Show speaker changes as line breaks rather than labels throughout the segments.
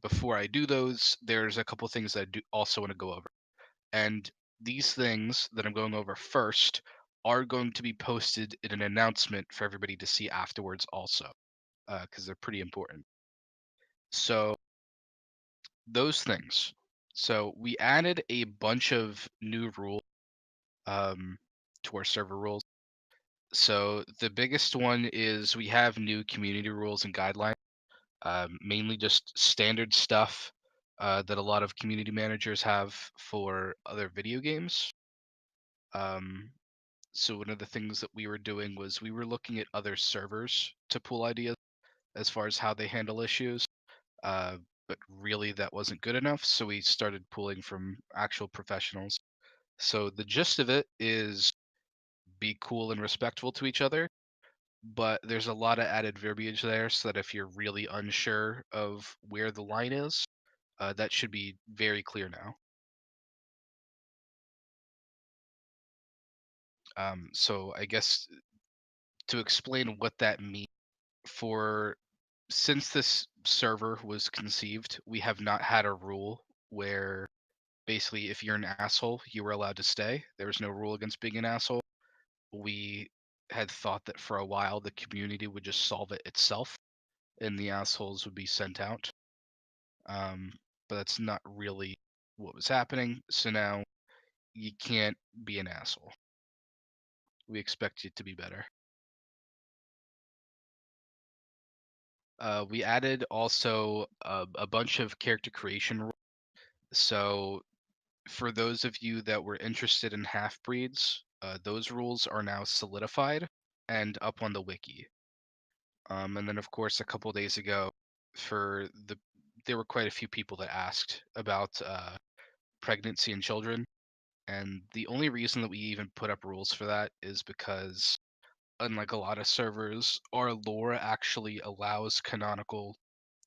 before I do those, there's a couple things that I do also want to go over. And these things that I'm going over first are going to be posted in an announcement for everybody to see afterwards also, because they're pretty important. So those things. So we added a bunch of new rules um, to our server rules. So the biggest one is we have new community rules and guidelines, mainly just standard stuff that a lot of community managers have for other video games. Um, so one of the things that we were doing was we were looking at other servers to pull ideas as far as how they handle issues. Uh, but really that wasn't good enough, so we started pulling from actual professionals. So the gist of it is be cool and respectful to each other, but there's a lot of added verbiage there so that if you're really unsure of where the line is, that should be very clear now. So I guess to explain what that means for since this server was conceived, we have not had a rule where basically if you're an asshole, you were allowed to stay. There was no rule against being an asshole. We had thought that for a while the community would just solve it itself and the assholes would be sent out. Um, but that's not really what was happening. So now you can't be an asshole. We expect you to be better. We added also a bunch of character creation rules. So for those of you that were interested in half breeds, those rules are now solidified and up on the wiki. And then, of course, a couple days ago, there were quite a few people that asked about pregnancy and children, and the only reason that we even put up rules for that is because, unlike a lot of servers, our lore actually allows canonical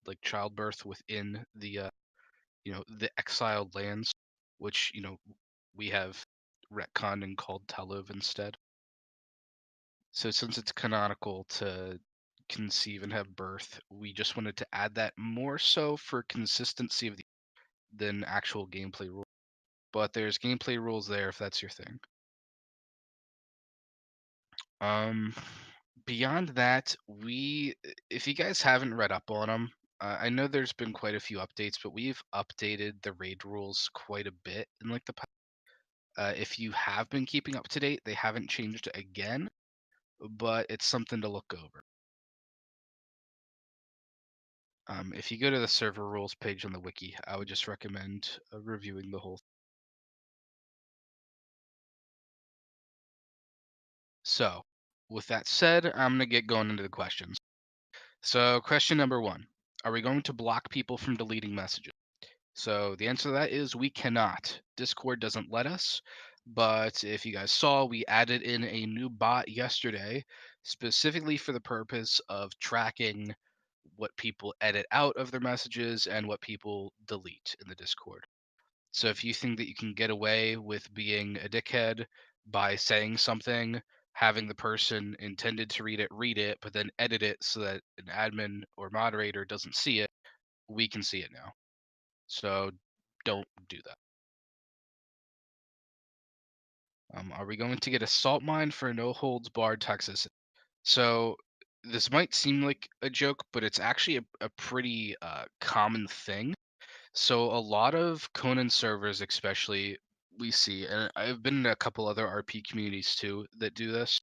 like childbirth within the exiled lands, which we have retconned and called Telov instead. So since it's canonical to conceive and have birth, we just wanted to add that more so for consistency than actual gameplay rules. But there's gameplay rules there if that's your thing. Um, Beyond that, if you guys haven't read up on them, I know there's been quite a few updates, but we've updated the raid rules quite a bit in like the past. If you have been keeping up to date, they haven't changed again, but it's something to look over. If you go to the server rules page on the wiki, I would just recommend reviewing the whole. So, with that said, I'm gonna get going into the questions. So, question number one: are we going to block people from deleting messages? So the answer to that is we cannot. Discord doesn't let us. But if you guys saw, we added in a new bot yesterday specifically for the purpose of tracking what people edit out of their messages and what people delete in the Discord. So if you think that you can get away with being a dickhead by saying something, having the person intended to read it, but then edit it so that an admin or moderator doesn't see it, we can see it now. So don't do that. Are we going to get a salt mine for no holds barred Texas? So this might seem like a joke, but it's actually a pretty common thing. So a lot of Conan servers, especially, we see, and I've been in a couple other RP communities too that do this,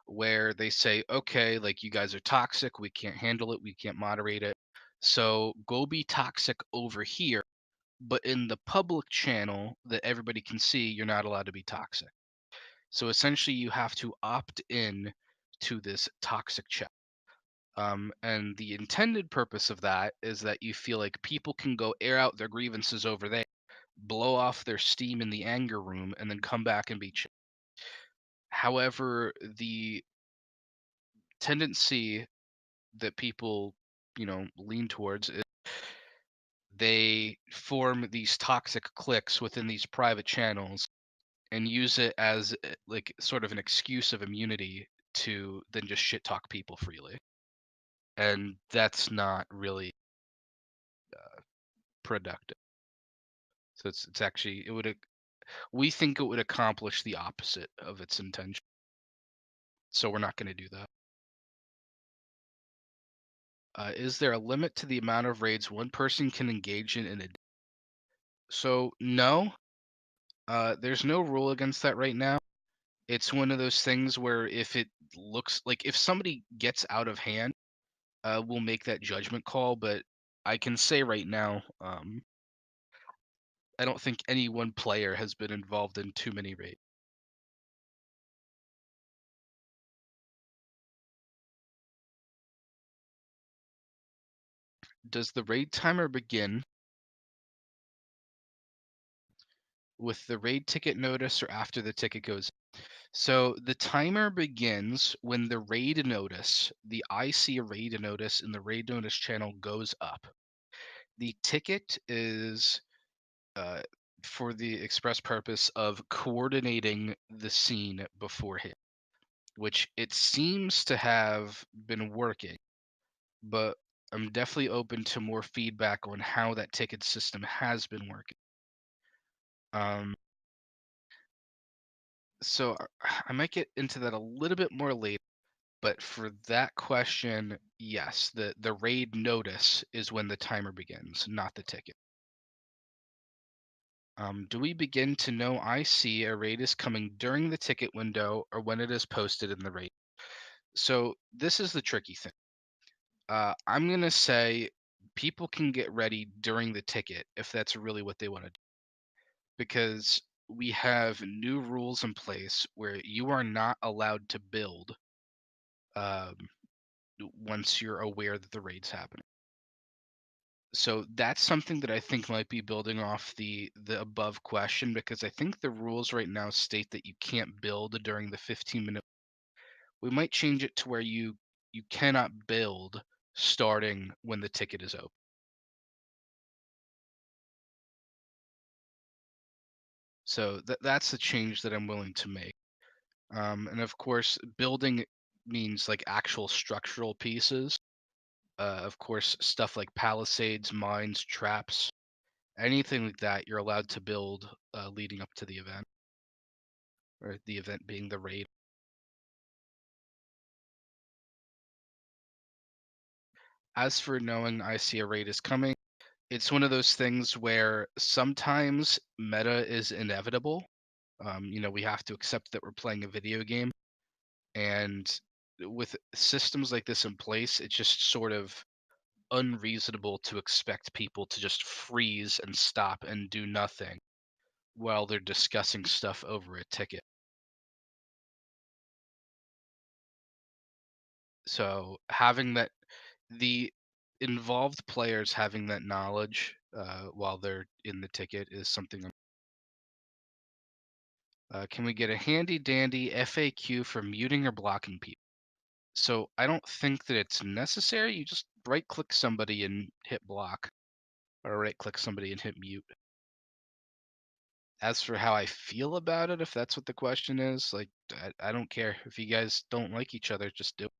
where they say, okay, like you guys are toxic, we can't handle it, we can't moderate it. So go be toxic over here, but in the public channel that everybody can see, you're not allowed to be toxic. So essentially, you have to opt in to this toxic chat. And the intended purpose of that is that you feel like people can go air out their grievances over there, blow off their steam in the anger room, and then come back and be chill. However, the tendency that people, lean towards is they form these toxic cliques within these private channels and use it as like sort of an excuse of immunity to then just shit talk people freely. And that's not really productive. So it's actually we think it would accomplish the opposite of its intention. So we're not going to do that. Is there a limit to the amount of raids one person can engage in a So no, there's no rule against that right now. It's one of those things where if it looks like if somebody gets out of hand, we'll make that judgment call. But I can say right now, I don't think any one player has been involved in too many raids. Does the raid timer begin with the raid ticket notice or after the ticket goes? So the timer begins when the raid notice, the I see a raid notice in the raid notice channel goes up. The ticket is uh, for the express purpose of coordinating the scene before hit, which it seems to have been working, but I'm definitely open to more feedback on how that ticket system has been working. Um, so I might get into that a little bit more later, but for that question, yes, the raid notice is when the timer begins, not the ticket. Do we begin to know I see a raid is coming during the ticket window or when it is posted in the raid? So this is the tricky thing. I'm gonna say people can get ready during the ticket if that's really what they want to do, because we have new rules in place where you are not allowed to build um, once you're aware that the raid's happening. So that's something that I think might be building off the above question, because I think the rules right now state that you can't build during the 15-minute. We might change it to where you cannot build starting when the ticket is open. So that's the change that I'm willing to make. And of course, building means like actual structural pieces. Of course, stuff like palisades, mines, traps, anything like that, you're allowed to build leading up to the event, or the event being the raid. As for knowing I see a raid is coming, it's one of those things where sometimes meta is inevitable. We have to accept that we're playing a video game, and with systems like this in place, it's just sort of unreasonable to expect people to just freeze and stop and do nothing while they're discussing stuff over a ticket. So having that, the involved players having that knowledge while they're in the ticket is something. Can we get a handy dandy FAQ for muting or blocking people? So I don't think that it's necessary. You just right click somebody and hit block, or right click somebody and hit mute. As for how I feel about it, if that's what the question is, like I don't care. If you guys don't like each other, just do it.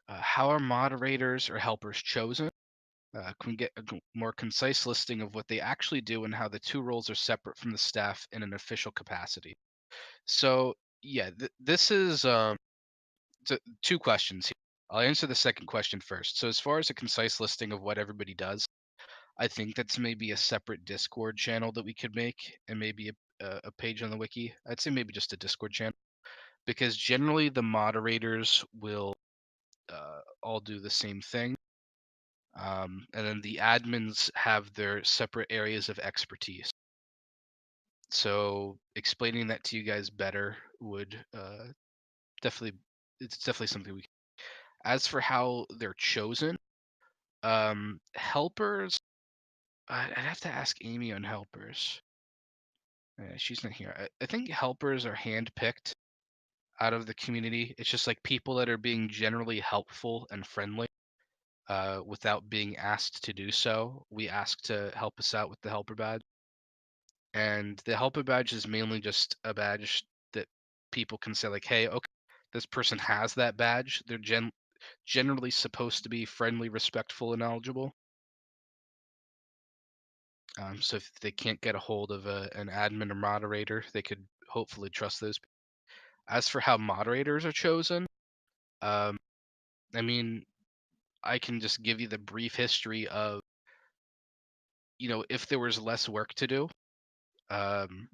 How are moderators or helpers chosen? Can we get a more concise listing of what they actually do and how the two roles are separate from the staff in an official capacity? So yeah, this is two questions here. I'll answer the second question first. So as far as a concise listing of what everybody does, I think that's maybe a separate Discord channel that we could make, and maybe a page on the wiki. I'd say maybe just a Discord channel, because generally the moderators will all do the same thing. And then the admins have their separate areas of expertise. So explaining that to you guys better would definitely, it's definitely something we. As for how they're chosen, helpers, I'd have to ask Amy on helpers. She's not here. I think helpers are handpicked out of the community. It's just like people that are being generally helpful and friendly without being asked to do so. We ask to help us out with the helper badge. And the helper badge is mainly just a badge that people can say, like, hey, okay, this person has that badge. generally supposed to be friendly, respectful, and knowledgeable. So if they can't get a hold of an admin or moderator, they could hopefully trust those. As for how moderators are chosen, um, I mean, I can just give you the brief history of, if there was less work to do, um,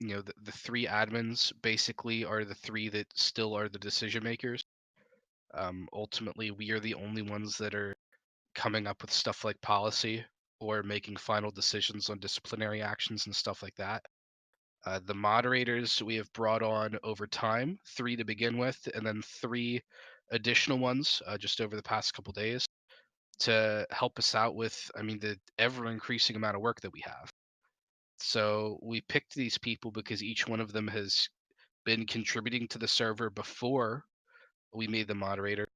the three admins basically are the three that still are the decision makers. Ultimately, we are the only ones that are coming up with stuff like policy or making final decisions on disciplinary actions and stuff like that. The moderators we have brought on over time, three to begin with, and then three additional ones just over the past couple days to help us out with, the ever increasing amount of work that we have. So we picked these people because each one of them has been contributing to the server before we made the moderator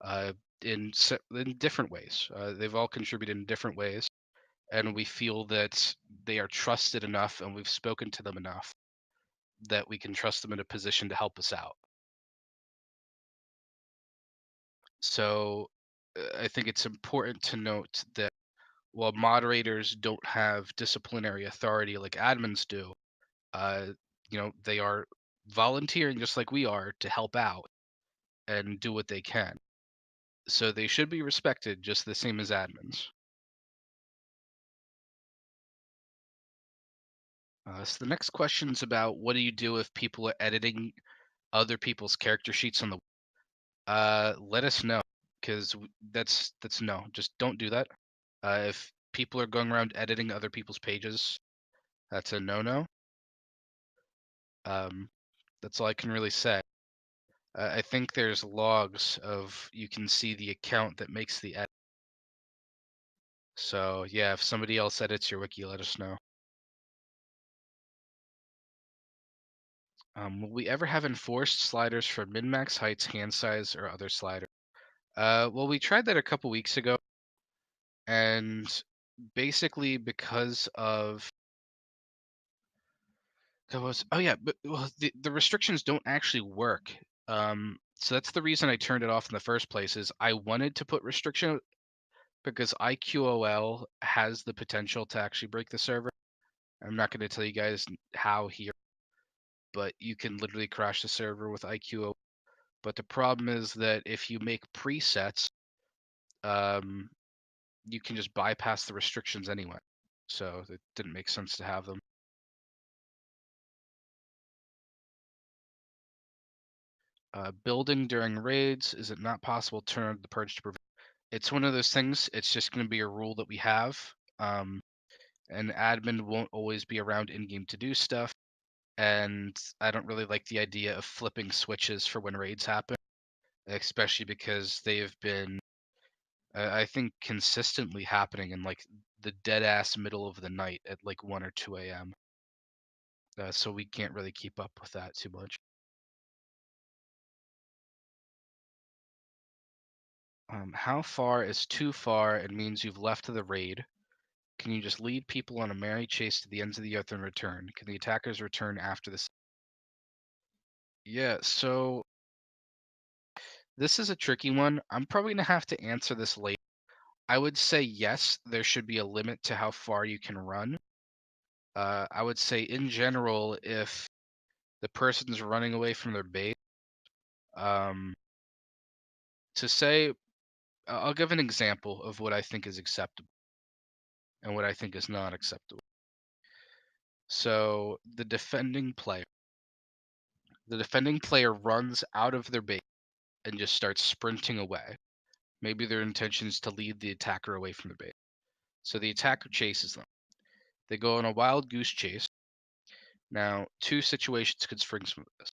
uh, in different ways. They've all contributed in different ways, and we feel that they are trusted enough, and we've spoken to them enough that we can trust them in a position to help us out. So I think it's important to note that while moderators don't have disciplinary authority like admins do, uh, they are volunteering just like we are to help out and do what they can. So they should be respected just the same as admins. So the next question is about what do you do if people are editing other people's character sheets on the let us know, because that's no, just don't do that. If people are going around editing other people's pages, that's a no-no. Um, that's all I can really say. I think there's logs of you can see the account that makes the edit. So yeah, if somebody else edits your wiki, let us know. Will we ever have enforced sliders for min-max heights, hand size, or other slider? Well, we tried that a couple weeks ago, and basically because of oh yeah, but well, the restrictions don't actually work. So that's the reason I turned it off in the first place. Is I wanted to put restriction because IQOL has the potential to actually break the server. I'm not going to tell you guys how here, but you can literally crash the server with IQOL. But the problem is that if you make presets, um, you can just bypass the restrictions anyway. So it didn't make sense to have them. Building during raids, is it not possible to turn on the purge to prevent? It's one of those things. It's just going to be a rule that we have. An admin won't always be around in game to do stuff, and I don't really like the idea of flipping switches for when raids happen, especially because they have been, I think, consistently happening in like the dead ass middle of the night at like 1 or 2 a.m. So we can't really keep up with that too much. How far is too far and means you've left the raid? Can you just lead people on a merry chase to the ends of the earth and return? Can the attackers return after this? Yeah, so this is a tricky one. I'm probably gonna have to answer this later. I would say yes, there should be a limit to how far you can run. I would say in general, if the person's running away from their base, um, to say, I'll give an example of what I think is acceptable and what I think is not acceptable. So the defending player runs out of their base and just starts sprinting away. Maybe their intention is to lead the attacker away from the base. So the attacker chases them. They go on a wild goose chase. Now, two situations could spring from this.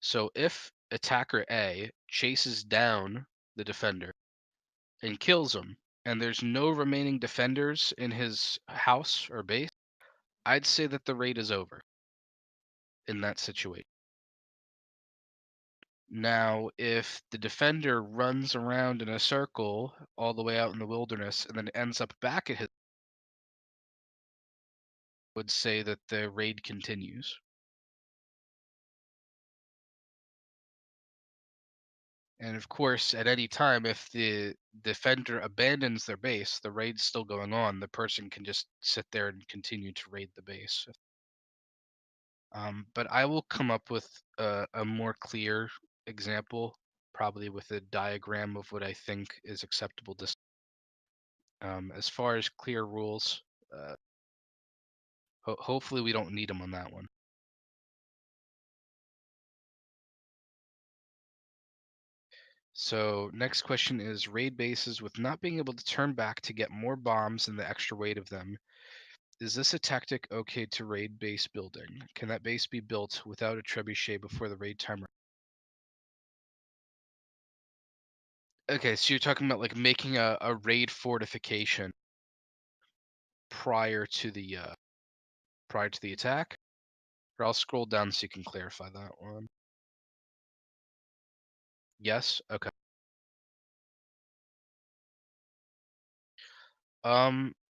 So if attacker A chases down the defender and kills him, and there's no remaining defenders in his house or base, I'd say that the raid is over in that situation. Now, if the defender runs around in a circle all the way out in the wilderness and then ends up back at his, would say that the raid continues. And of course, at any time, if the defender abandons their base, the raid's still going on. The person can just sit there and continue to raid the base. But I will come up with a more clear example, probably with a diagram of what I think is acceptable. As far as clear rules, uh, hopefully we don't need them on that one. So next question is raid bases with not being able to turn back to get more bombs and the extra weight of them. Is this a tactic okay to raid base building? Can that base be built without a trebuchet before the raid timer? Okay, so you're talking about like making a raid fortification prior to the attack? Or I'll scroll down so you can clarify that one. Yes? Okay.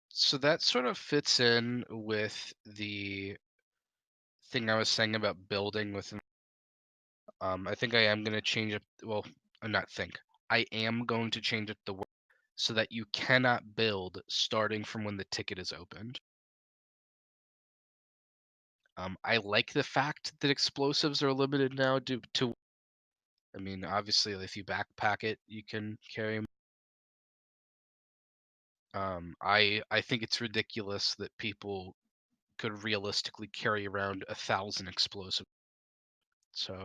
So that sort of fits in with the thing I was saying about building within. I think I am going to change it. Well, not think. I am going to change it the word so that you cannot build starting from when the ticket is opened. I like the fact that explosives are limited now to. I mean, obviously, if you backpack it, you can carry 'em. I think it's ridiculous that people could realistically carry around 1,000 explosives. So,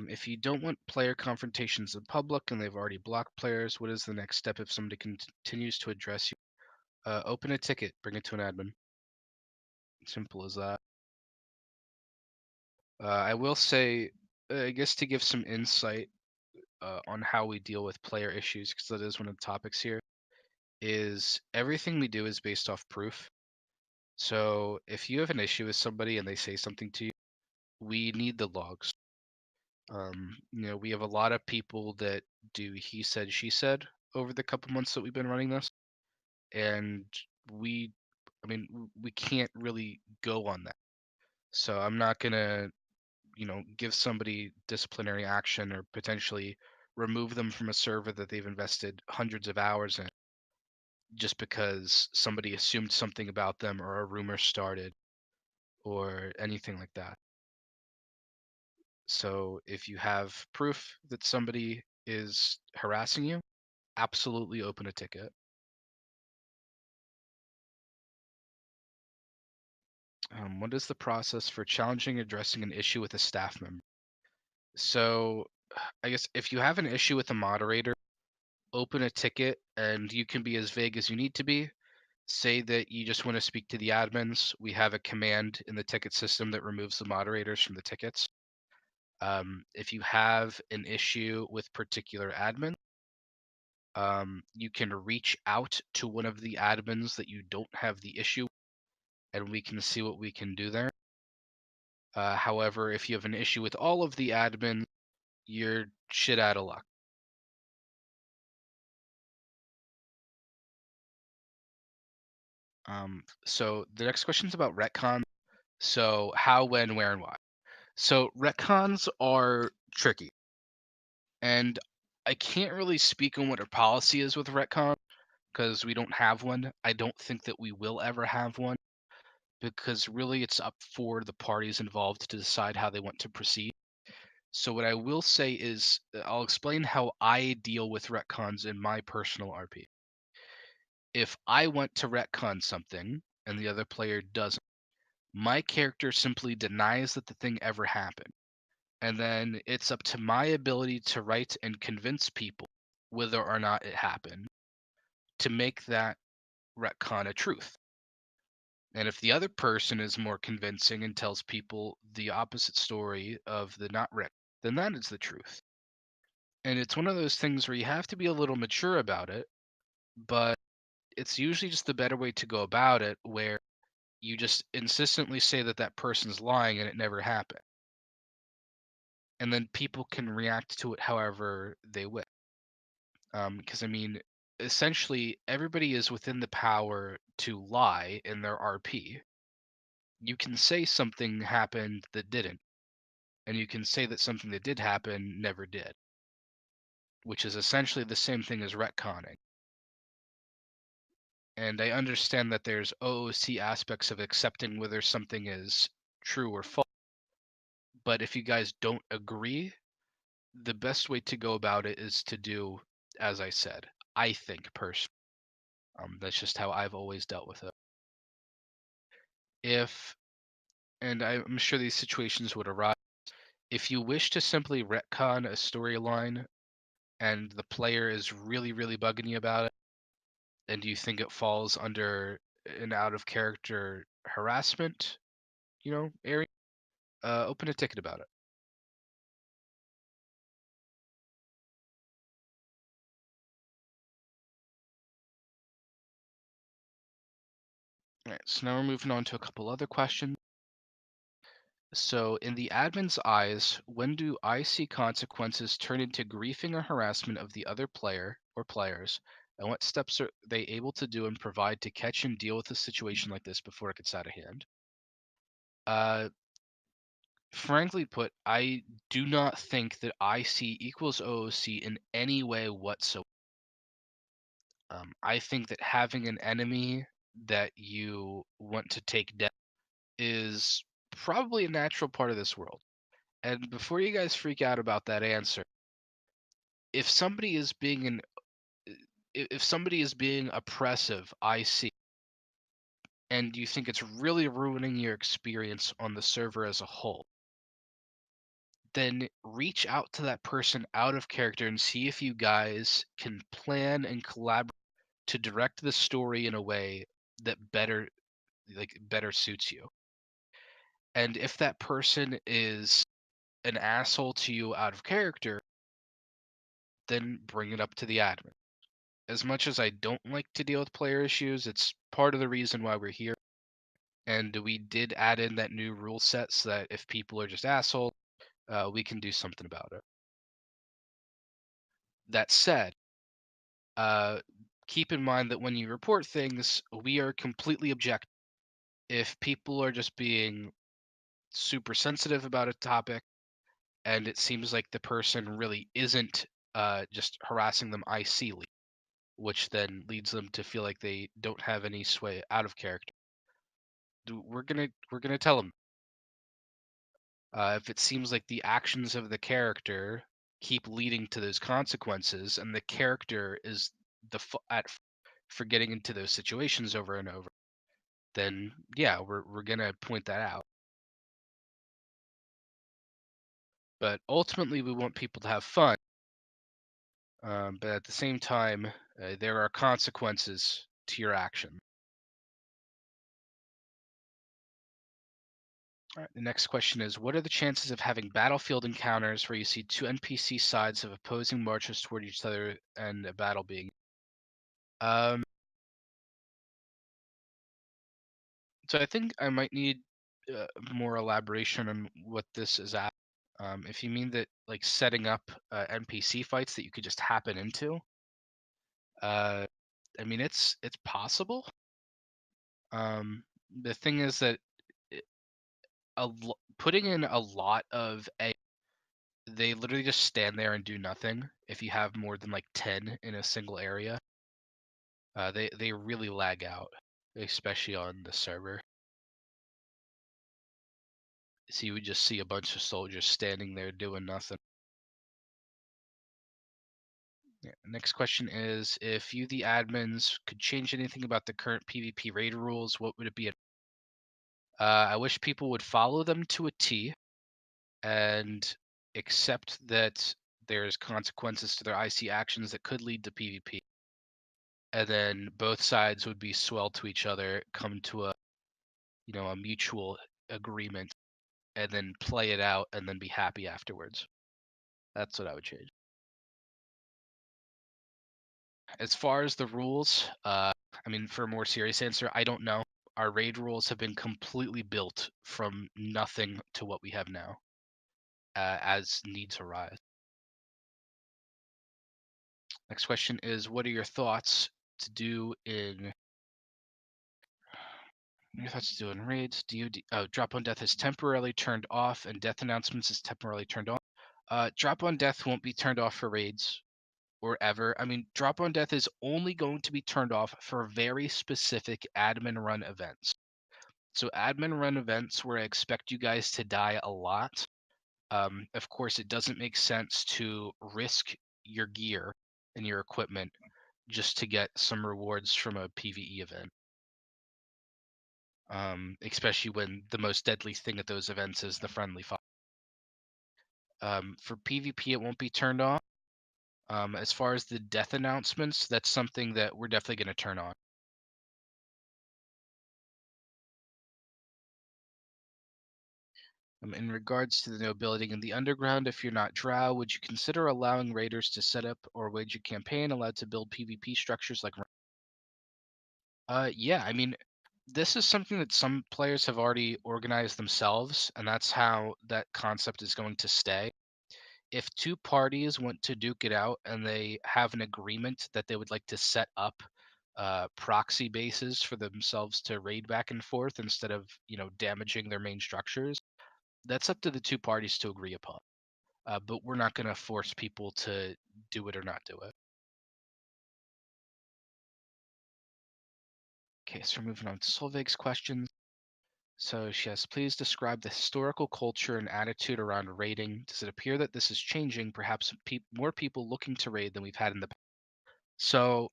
if you don't want player confrontations in public and they've already blocked players, what is the next step if somebody continues to address you? Open a ticket, bring it to an admin. Simple as that. I will say, I guess to give some insight on how we deal with player issues, because that is one of the topics here, is everything we do is based off proof. So if you have an issue with somebody and they say something to you, we need the logs. We have a lot of people that do he said, she said over the couple months that we've been running this, and we, I mean, we can't really go on that. So I'm not gonna, give somebody disciplinary action or potentially remove them from a server that they've invested hundreds of hours in just because somebody assumed something about them or a rumor started or anything like that. So if you have proof that somebody is harassing you, absolutely open a ticket. What is the process for challenging addressing an issue with a staff member? So I guess if you have an issue with a moderator, open a ticket and you can be as vague as you need to be. Say that you just want to speak to the admins. We have a command in the ticket system that removes the moderators from the tickets. If you have an issue with particular admin, you can reach out to one of the admins that you don't have the issue, and we can see what we can do there. However, if you have an issue with all of the admins, you're shit out of luck. So the next question is about retcon. So how, when, where, and why. So retcons are tricky, and I can't really speak on what our policy is with retcon because we don't have one. I don't think that we will ever have one because really it's up for the parties involved to decide how they want to proceed. So what I will say is I'll explain how I deal with retcons in my personal RP. If I want to retcon something and the other player doesn't, my character simply denies that the thing ever happened. And then it's up to my ability to write and convince people whether or not it happened to make that retcon a truth. And if the other person is more convincing and tells people the opposite story of the not retcon, then that is the truth. And it's one of those things where you have to be a little mature about it, but it's usually just the better way to go about it, where you just insistently say that that person's lying and it never happened. And then people can react to it however they wish. Because, I mean, essentially, everybody is within the power to lie in their RP. You can say something happened that didn't, and you can say that something that did happen never did, which is essentially the same thing as retconning. And I understand that there's OOC aspects of accepting whether something is true or false, but if you guys don't agree, the best way to go about it is to do as I said. I think personally. That's just how I've always dealt with it. If, and I'm sure these situations would arise, if you wish to simply retcon a storyline and the player is really, really bugging you about it, and you think it falls under an out of character harassment, area, open a ticket about it. All right, so now we're moving on to a couple other questions. So, in the admin's eyes, when do IC consequences turn into griefing or harassment of the other player or players? And what steps are they able to do and provide to catch and deal with a situation like this before it gets out of hand? Uh, Frankly put, I do not think that IC equals OOC in any way whatsoever. I think that having an enemy that you want to take down is probably a natural part of this world. And before you guys freak out about that answer, if somebody is being an if somebody is being oppressive, I see, and you think it's really ruining your experience on the server as a whole, then reach out to that person out of character and see if you guys can plan and collaborate to direct the story in a way that better suits you. And if that person is an asshole to you out of character, then bring it up to the admin. As much as I don't like to deal with player issues, it's part of the reason why we're here. And we did add in that new rule set so that if people are just assholes, we can do something about it. That said, uh, keep in mind that when you report things, we are completely objective. If people are just being super sensitive about a topic, and it seems like the person really isn't just harassing them ICly, which then leads them to feel like they don't have any sway out of character, we're gonna tell them. If it seems like the actions of the character keep leading to those consequences, and the character is for getting into those situations over and over, then yeah, we're gonna point that out. But ultimately, we want people to have fun. But at the same time, there are consequences to your action. All right, the next question is, what are the chances of having battlefield encounters where you see two NPC sides of opposing marches toward each other and a battle being? Um, so I think I might need more elaboration on what this is at. If you mean that like setting up NPC fights that you could just happen into, uh, I mean it's possible. The thing is that i- putting in a lot of they literally just stand there and do nothing. If you have more than like 10 in a single area, they really lag out, especially on the server. So you would just see a bunch of soldiers standing there doing nothing. Yeah. Next question is, if you, the admins, could change anything about the current PvP raid rules, what would it be? I wish people would follow them to a T and accept that there's consequences to their IC actions that could lead to PvP. And then both sides would be swell to each other, come to a mutual agreement, and then play it out and then be happy afterwards. That's what I would change. As far as the rules, I mean, for a more serious answer, I don't know. Our raid rules have been completely built from nothing to what we have now, as needs arise. Next question is, what are your thoughts to do in Your thoughts doing raids? Drop on death is temporarily turned off, and death announcements is temporarily turned on. Drop on death won't be turned off for raids or ever. I mean, drop on death is only going to be turned off for very specific admin run events. So admin run events where I expect you guys to die a lot. Of course, it doesn't make sense to risk your gear and your equipment just to get some rewards from a PvE event. Especially when the most deadly thing at those events is the friendly fire. For PvP, it won't be turned on. As far as the death announcements, that's something that we're definitely going to turn on. In regards to the no building in the underground, if you're not drow, would you consider allowing raiders to set up or wage a campaign allowed to build PvP structures like? Yeah, I mean, this is something that some players have already organized themselves, and that's how that concept is going to stay. If two parties want to duke it out and they have an agreement that they would like to set up proxy bases for themselves to raid back and forth instead of damaging their main structures, that's up to the two parties to agree upon. But we're not going to force people to do it or not do it. Okay, so we're moving on to Solveig's questions. So she asks, please describe the historical culture and attitude around raiding. Does it appear that this is changing? Perhaps more people looking to raid than we've had in the past. So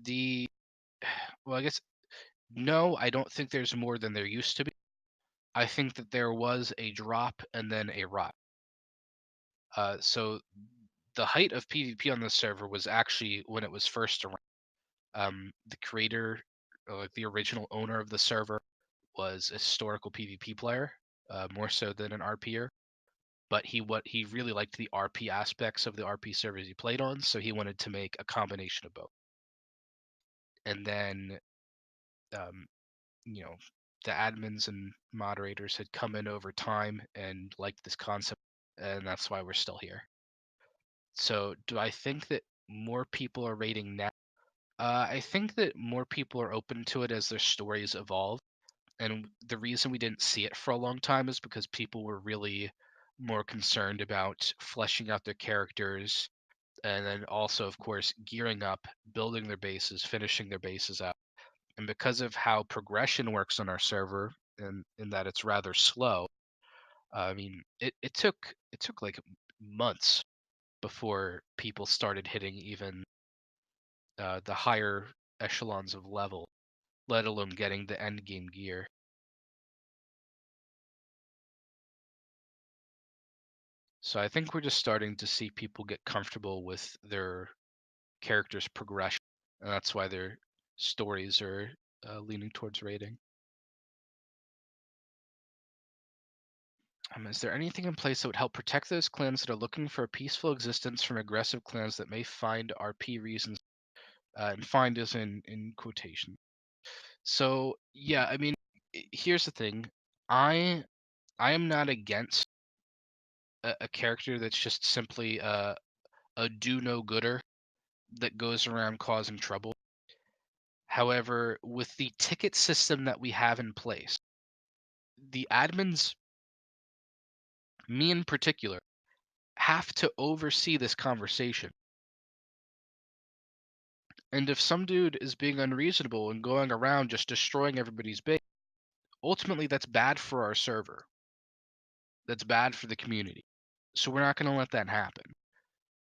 the well, I guess no, I don't think there's more than there used to be. I think that there was a drop and then a rise. So the height of PvP on the server was actually when it was first around. The creator, or like the original owner of the server, was a historical PvP player, more so than an RPer. But he really liked the RP aspects of the RP servers he played on, so he wanted to make a combination of both. And then, um, you know, the admins and moderators had come in over time and liked this concept, and that's why we're still here. So, do I think that more people are raiding now? I think that more people are open to it as their stories evolve. And the reason we didn't see it for a long time is because people were really more concerned about fleshing out their characters and then also, of course, gearing up, building their bases, finishing their bases out. And because of how progression works on our server, and in that it's rather slow, I mean, it took like months before people started hitting even the higher echelons of level, let alone getting the end game gear. So I think we're just starting to see people get comfortable with their characters' progression, and that's why their stories are leaning towards rating. Is there anything in place that would help protect those clans that are looking for a peaceful existence from aggressive clans that may find RP reasons? And find is in quotation. So yeah, I mean, here's the thing. I I am not against a character that's just simply a do no gooder that goes around causing trouble. However, with the ticket system that we have in place, the admins, me in particular, have to oversee this conversation. And if some dude is being unreasonable and going around just destroying everybody's base, ultimately that's bad for our server. That's bad for the community. So we're not going to let that happen.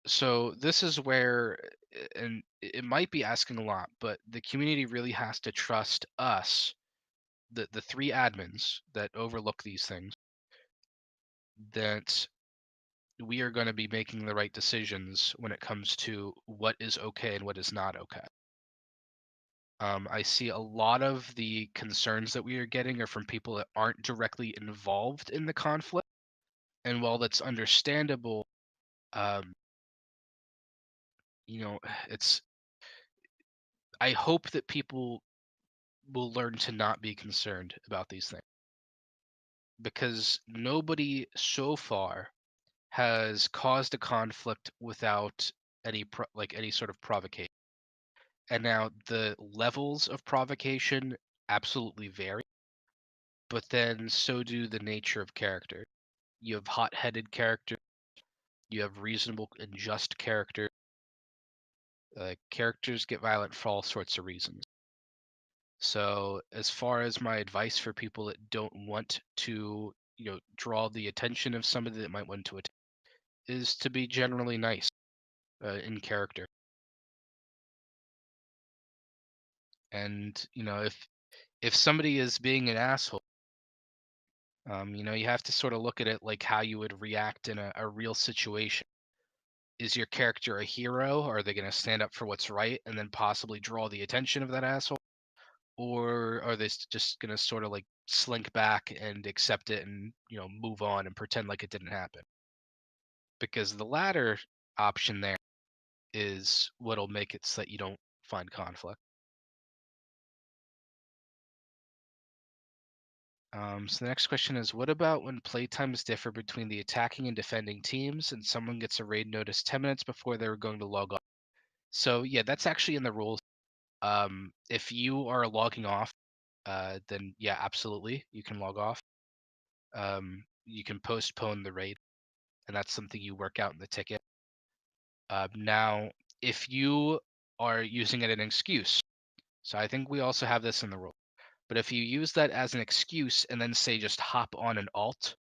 So this is where, and it might be asking a lot, but the community really has to trust us, the three admins that overlook these things, that we are going to be making the right decisions when it comes to what is okay and what is not okay. I see a lot of the concerns that we are getting are from people that aren't directly involved in the conflict. And while that's understandable, um, you know, it's, I hope that people will learn to not be concerned about these things because nobody so far has caused a conflict without any sort of provocation. And now the levels of provocation absolutely vary, but then so do the nature of character. You have hot-headed character, you have reasonable and just character. Characters get violent for all sorts of reasons. So, as far as my advice for people that don't want to, draw the attention of somebody that might want to attack, is to be generally nice in character. And if somebody is being an asshole, you have to sort of look at it like how you would react in a real situation. Is your character a hero? Are they going to stand up for what's right and then possibly draw the attention of that asshole? Or are they just going to sort of like slink back and accept it and move on and pretend like it didn't happen? Because the latter option there is what'll make it so that you don't find conflict. So the next question is, what about when playtimes differ between the attacking and defending teams and someone gets a raid notice 10 minutes before they were going to log off? So yeah, that's actually in the rules. If you are logging off, then yeah, absolutely, you can log off. You can postpone the raid, and that's something you work out in the ticket. Now, if you are using it as an excuse, so I think we also have this in the rule, but if you use that as an excuse and then say just hop on an alt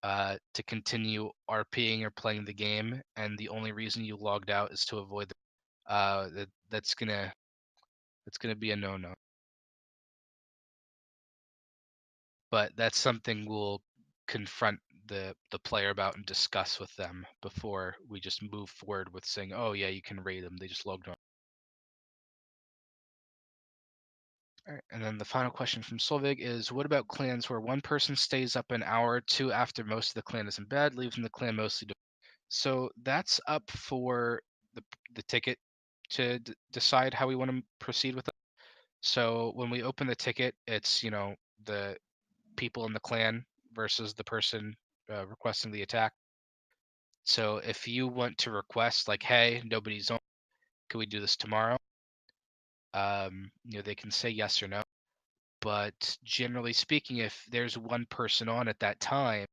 to continue RPing or playing the game, and the only reason you logged out is to avoid that's gonna be a no-no. But that's something we'll confront the player about and discuss with them before we just move forward with saying, "Oh yeah, you can raid them. They just logged on." All right, and then the final question from Solvig is, what about clans where one person stays up an hour or two after most of the clan is in bed, leaving the clan mostly so that's up for the ticket to decide how we want to proceed with it. So when we open the ticket, it's the people in the clan versus the person requesting the attack. So if you want to request like, hey, nobody's on, can we do this tomorrow? They can say yes or no. But generally speaking, if there's one person on at that time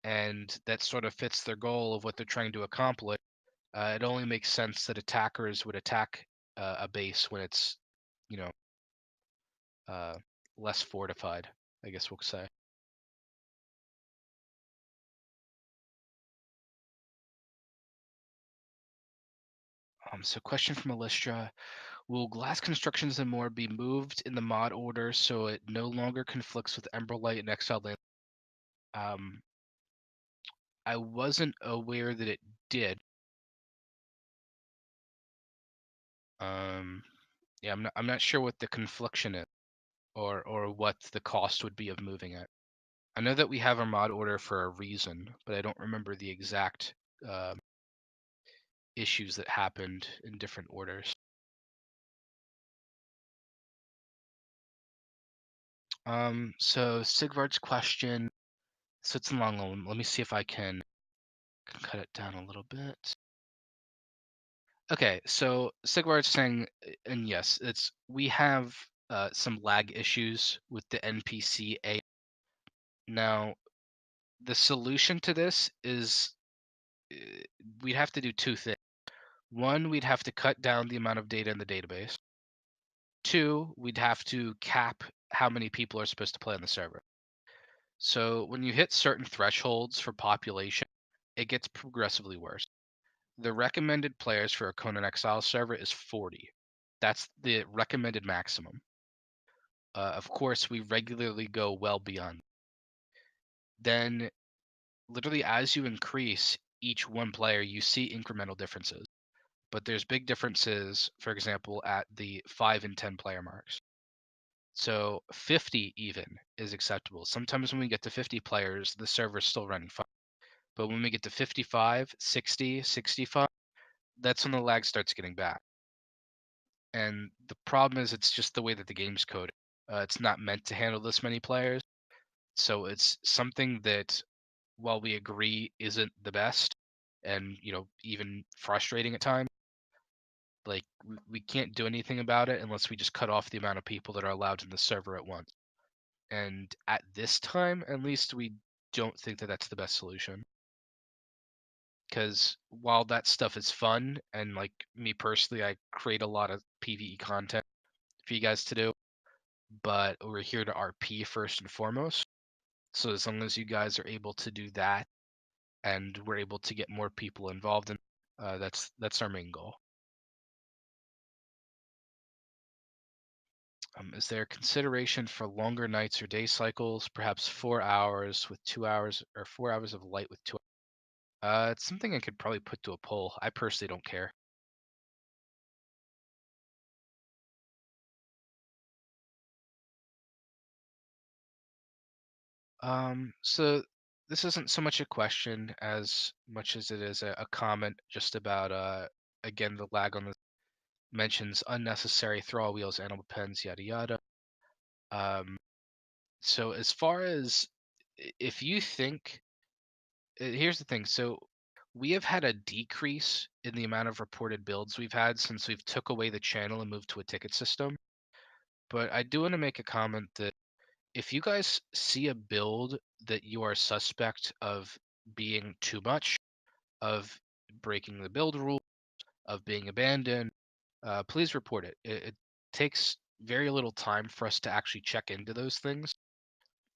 and that sort of fits their goal of what they're trying to accomplish, it only makes sense that attackers would attack a base when it's, you know, uh, less fortified, I guess we'll say. So question from Alistra. Will glass constructions and more be moved in the mod order so it no longer conflicts with Emerald Light and Exiled Land? Um, I wasn't aware that it did. Um, yeah, I'm not sure what the confliction is or what the cost would be of moving it. I know that we have a mod order for a reason, but I don't remember the exact issues that happened in different orders. So Sigvard's question, so it's a long one. Let me see if I can cut it down a little bit. Okay, so Sigvard's saying, and yes, we have some lag issues with the NPC A. Now, the solution to this is we'd have to do two things. One, we'd have to cut down the amount of data in the database. Two, we'd have to cap how many people are supposed to play on the server. So when you hit certain thresholds for population, it gets progressively worse. The recommended players for a Conan Exile server is 40. That's the recommended maximum. Of course, we regularly go well beyond. Then, literally, as you increase each one player, you see incremental differences. But there's big differences, for example, at the 5 and 10 player marks. So 50 even is acceptable. Sometimes when we get to 50 players, the server's still running fine. But when we get to 55, 60, 65, that's when the lag starts getting bad. And the problem is it's just the way that the game's coded. It's not meant to handle this many players. So it's something that, while we agree isn't the best and, even frustrating at times, Like we can't do anything about it unless we just cut off the amount of people that are allowed in the server at once. And at this time, at least, we don't think that that's the best solution. Because while that stuff is fun, and like me personally, I create a lot of PvE content for you guys to do, but we're here to RP first and foremost. So as long as you guys are able to do that, and we're able to get more people involved in, that's our main goal. Is there consideration for longer nights or day cycles, perhaps 4 hours with 2 hours, or 4 hours of light with 2? It's something I could probably put to a poll. I personally don't care. So this isn't so much a question as much as it is a comment just about again the lag on the mentions unnecessary thrall wheels, animal pens, yada yada. Um, so as far as if you think, here's the thing. So we have had a decrease in the amount of reported builds we've had since we've took away the channel and moved to a ticket system. But I do want to make a comment that if you guys see a build that you are suspect of being too much, of breaking the build rule, of being abandoned, please report it. It takes very little time for us to actually check into those things.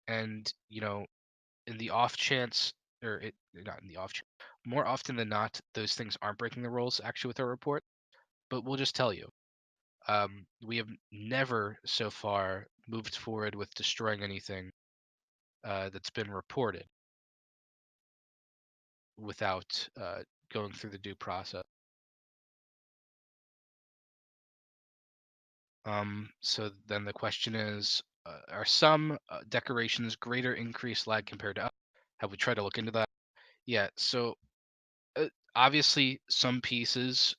And, in the off chance, or not in the off chance, more often than not, those things aren't breaking the rules actually with our report. But we'll just tell you, we have never so far moved forward with destroying anything that's been reported without going through the due process. So then the question is, are some decorations greater increased lag compared to others? Have we tried to look into that? Yeah, so obviously some pieces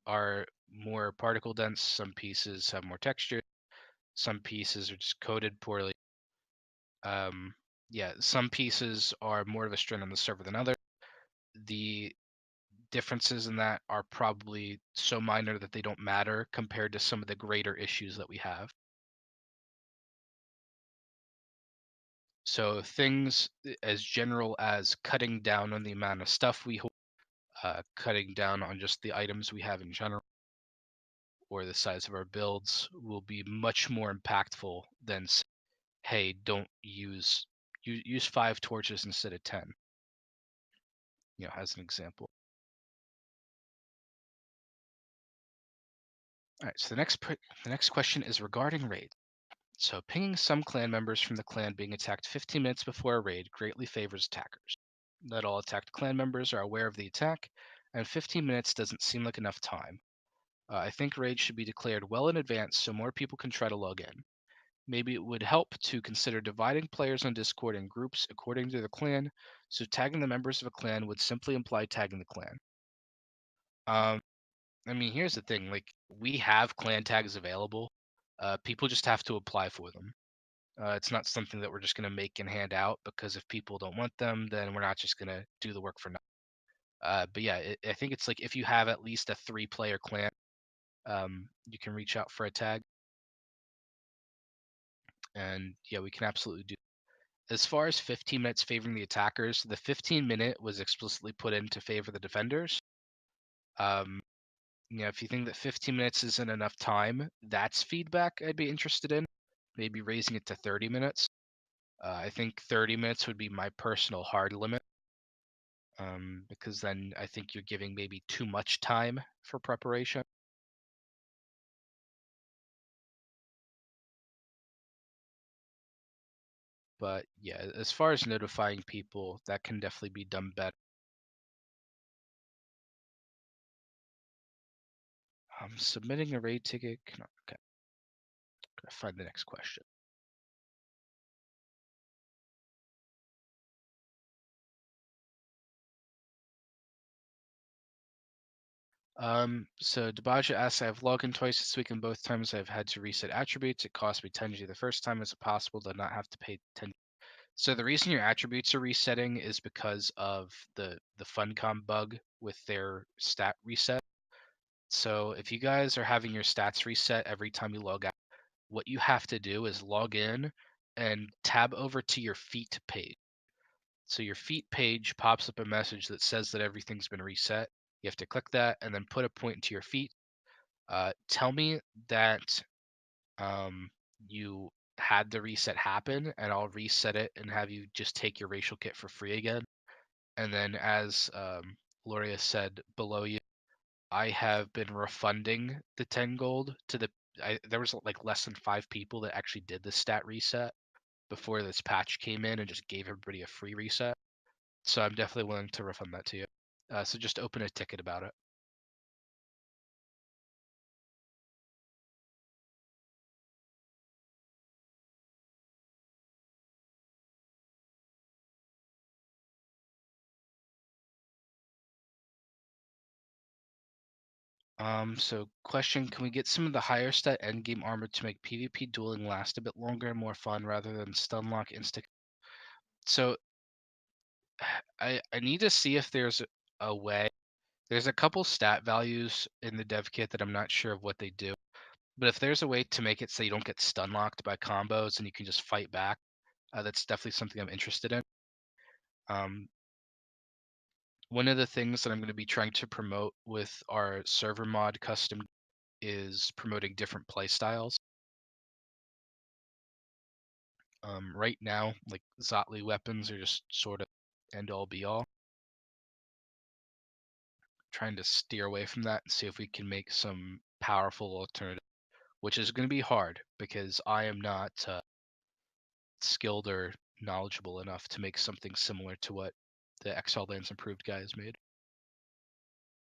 are more particle dense, some pieces have more texture, some pieces are just coded poorly. Um, yeah, some pieces are more of a strain on the server than others. The differences in that are probably so minor that they don't matter compared to some of the greater issues that we have. So things as general as cutting down on the amount of stuff we hold, cutting down on just the items we have in general, or the size of our builds will be much more impactful than hey, don't use 5 torches instead of 10. As an example. All right. So the next question is regarding raid. So pinging some clan members from the clan being attacked 15 minutes before a raid greatly favors attackers. Not all attacked clan members are aware of the attack, and 15 minutes doesn't seem like enough time. I think raids should be declared well in advance so more people can try to log in. Maybe it would help to consider dividing players on Discord in groups according to the clan, so tagging the members of a clan would simply imply tagging the clan. I mean, here's the thing, like, we have clan tags available. People just have to apply for them. It's not something that we're just going to make and hand out because if people don't want them, then we're not just going to do the work for nothing. But yeah, I think it's like if you have at least a 3-player clan, you can reach out for a tag. And yeah, we can absolutely do. As far as 15 minutes favoring the attackers, the 15-minute was explicitly put in to favor the defenders. Um, if you think that 15 minutes isn't enough time, that's feedback I'd be interested in. Maybe raising it to 30 minutes. I think 30 minutes would be my personal hard limit. Because then I think you're giving maybe too much time for preparation. But yeah, as far as notifying people, that can definitely be done better. Submitting a raid ticket. Okay, gotta find the next question. So Debaja asks, I have logged in twice this week, and both times I've had to reset attributes. It cost me 10G the first time. Is it possible to not have to pay 10? So the reason your attributes are resetting is because of the Funcom bug with their stat reset. So if you guys are having your stats reset every time you log out, what you have to do is log in and tab over to your feet page. So your feet page pops up a message that says that everything's been reset. You have to click that and then put a point into your feet. Tell me that um, you had the reset happen, and I'll reset it and have you just take your racial kit for free again. And then, as Gloria said below you, I have been refunding the 10 gold to the. There was like less than 5 people that actually did the stat reset before this patch came in and just gave everybody a free reset. So I'm definitely willing to refund that to you. So just open a ticket about it. So question, can we get some of the higher stat endgame armor to make PvP dueling last a bit longer and more fun rather than stun lock insta? So I need to see if there's a way. There's a couple stat values in the dev kit that I'm not sure of what they do. But if there's a way to make it so you don't get stun locked by combos and you can just fight back, that's definitely something I'm interested in. Um, one of the things that I'm going to be trying to promote with our server mod custom is promoting different play styles. Right now, like Zotli weapons are just sort of end all be all. Trying to steer away from that and see if we can make some powerful alternative, which is going to be hard because I am not skilled or knowledgeable enough to make something similar to what the XL Lands Improved guys made.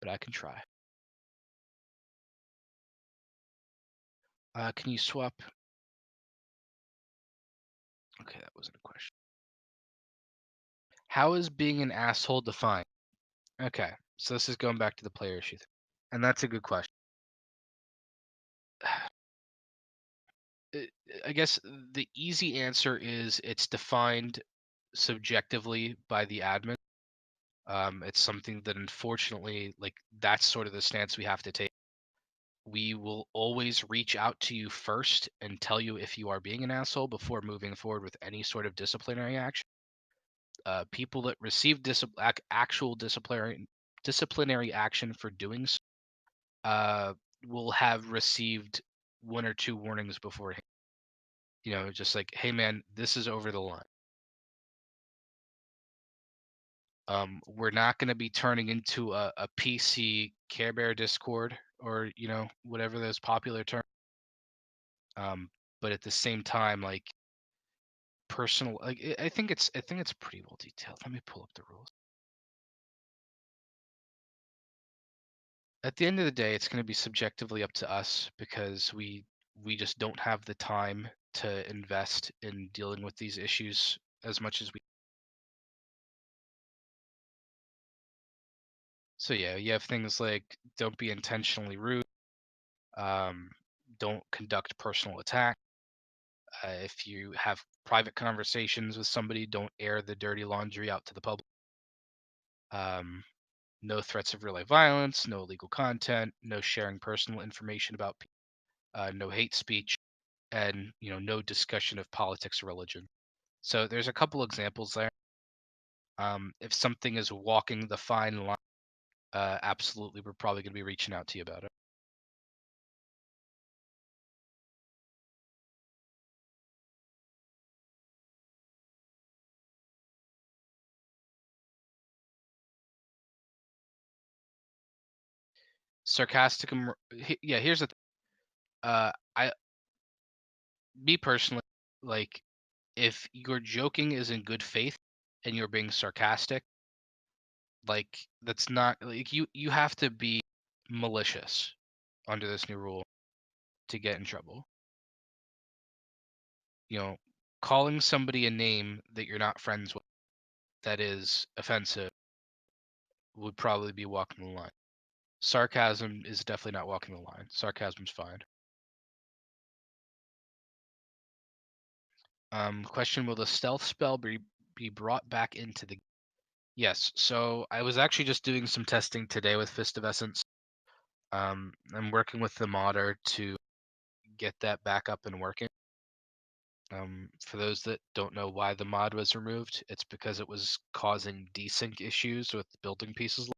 But I can try. Can you swap? Okay, that wasn't a question. How is being an asshole defined? Okay, so this is going back to the player issue thing. And that's a good question. I guess the easy answer is it's defined subjectively by the admin. It's something that unfortunately, like, that's sort of the stance we have to take. We will always reach out to you first and tell you if you are being an asshole before moving forward with any sort of disciplinary action. People that receive actual disciplinary action for doing so will have received 1 or 2 warnings beforehand. You know, just like, hey man, this is over the line. We're not going to be turning into a PC Care Bear Discord or whatever those popular terms. But at the same time, like personal, like I think it's pretty well detailed. Let me pull up the rules. At the end of the day, it's going to be subjectively up to us because we just don't have the time to invest in dealing with these issues as much as we. So yeah, you have things like don't be intentionally rude, um, don't conduct personal attack. If you have private conversations with somebody, don't air the dirty laundry out to the public. Um, no threats of real life violence, no illegal content, no sharing personal information about no hate speech, and no discussion of politics or religion. So there's a couple examples there. If something is walking the fine line, absolutely, we're probably going to be reaching out to you about it. Sarcastic, yeah. Here's the thing. I, me personally, like, if your joking is in good faith and you're being sarcastic, like that's not like you have to be malicious under this new rule to get in trouble. You know, calling somebody a name that you're not friends with that is offensive would probably be walking the line. Sarcasm is definitely not walking the line. Sarcasm's fine. Question: will the stealth spell be brought back into the? Yes. So I was actually just doing some testing today with Fist of Essence. I'm working with the modder to get that back up and working. For those that don't know why the mod was removed, it's because it was causing desync issues with building pieces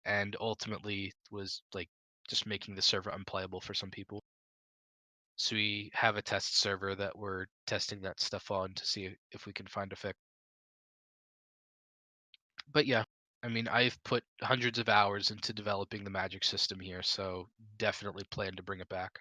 and ultimately was like just making the server unplayable for some people. So we have a test server that we're testing that stuff on to see if we can find a fix. But yeah, I mean, I've put hundreds of hours into developing the magic system here, so definitely plan to bring it back.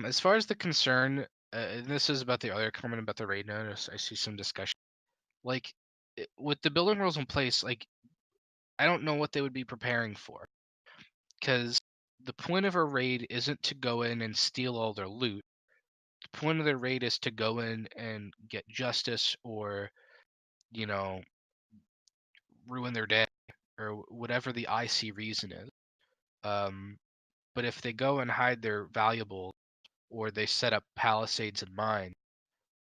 As far as the concern, and this is about the other comment about the raid notice. I see some discussion. Like, with the building rules in place, like, I don't know what they would be preparing for. Because the point of a raid isn't to go in and steal all their loot. The point of the raid is to go in and get justice or, you know, ruin their day or whatever the IC reason is. Um, but if they go and hide their valuables or they set up palisades and mines,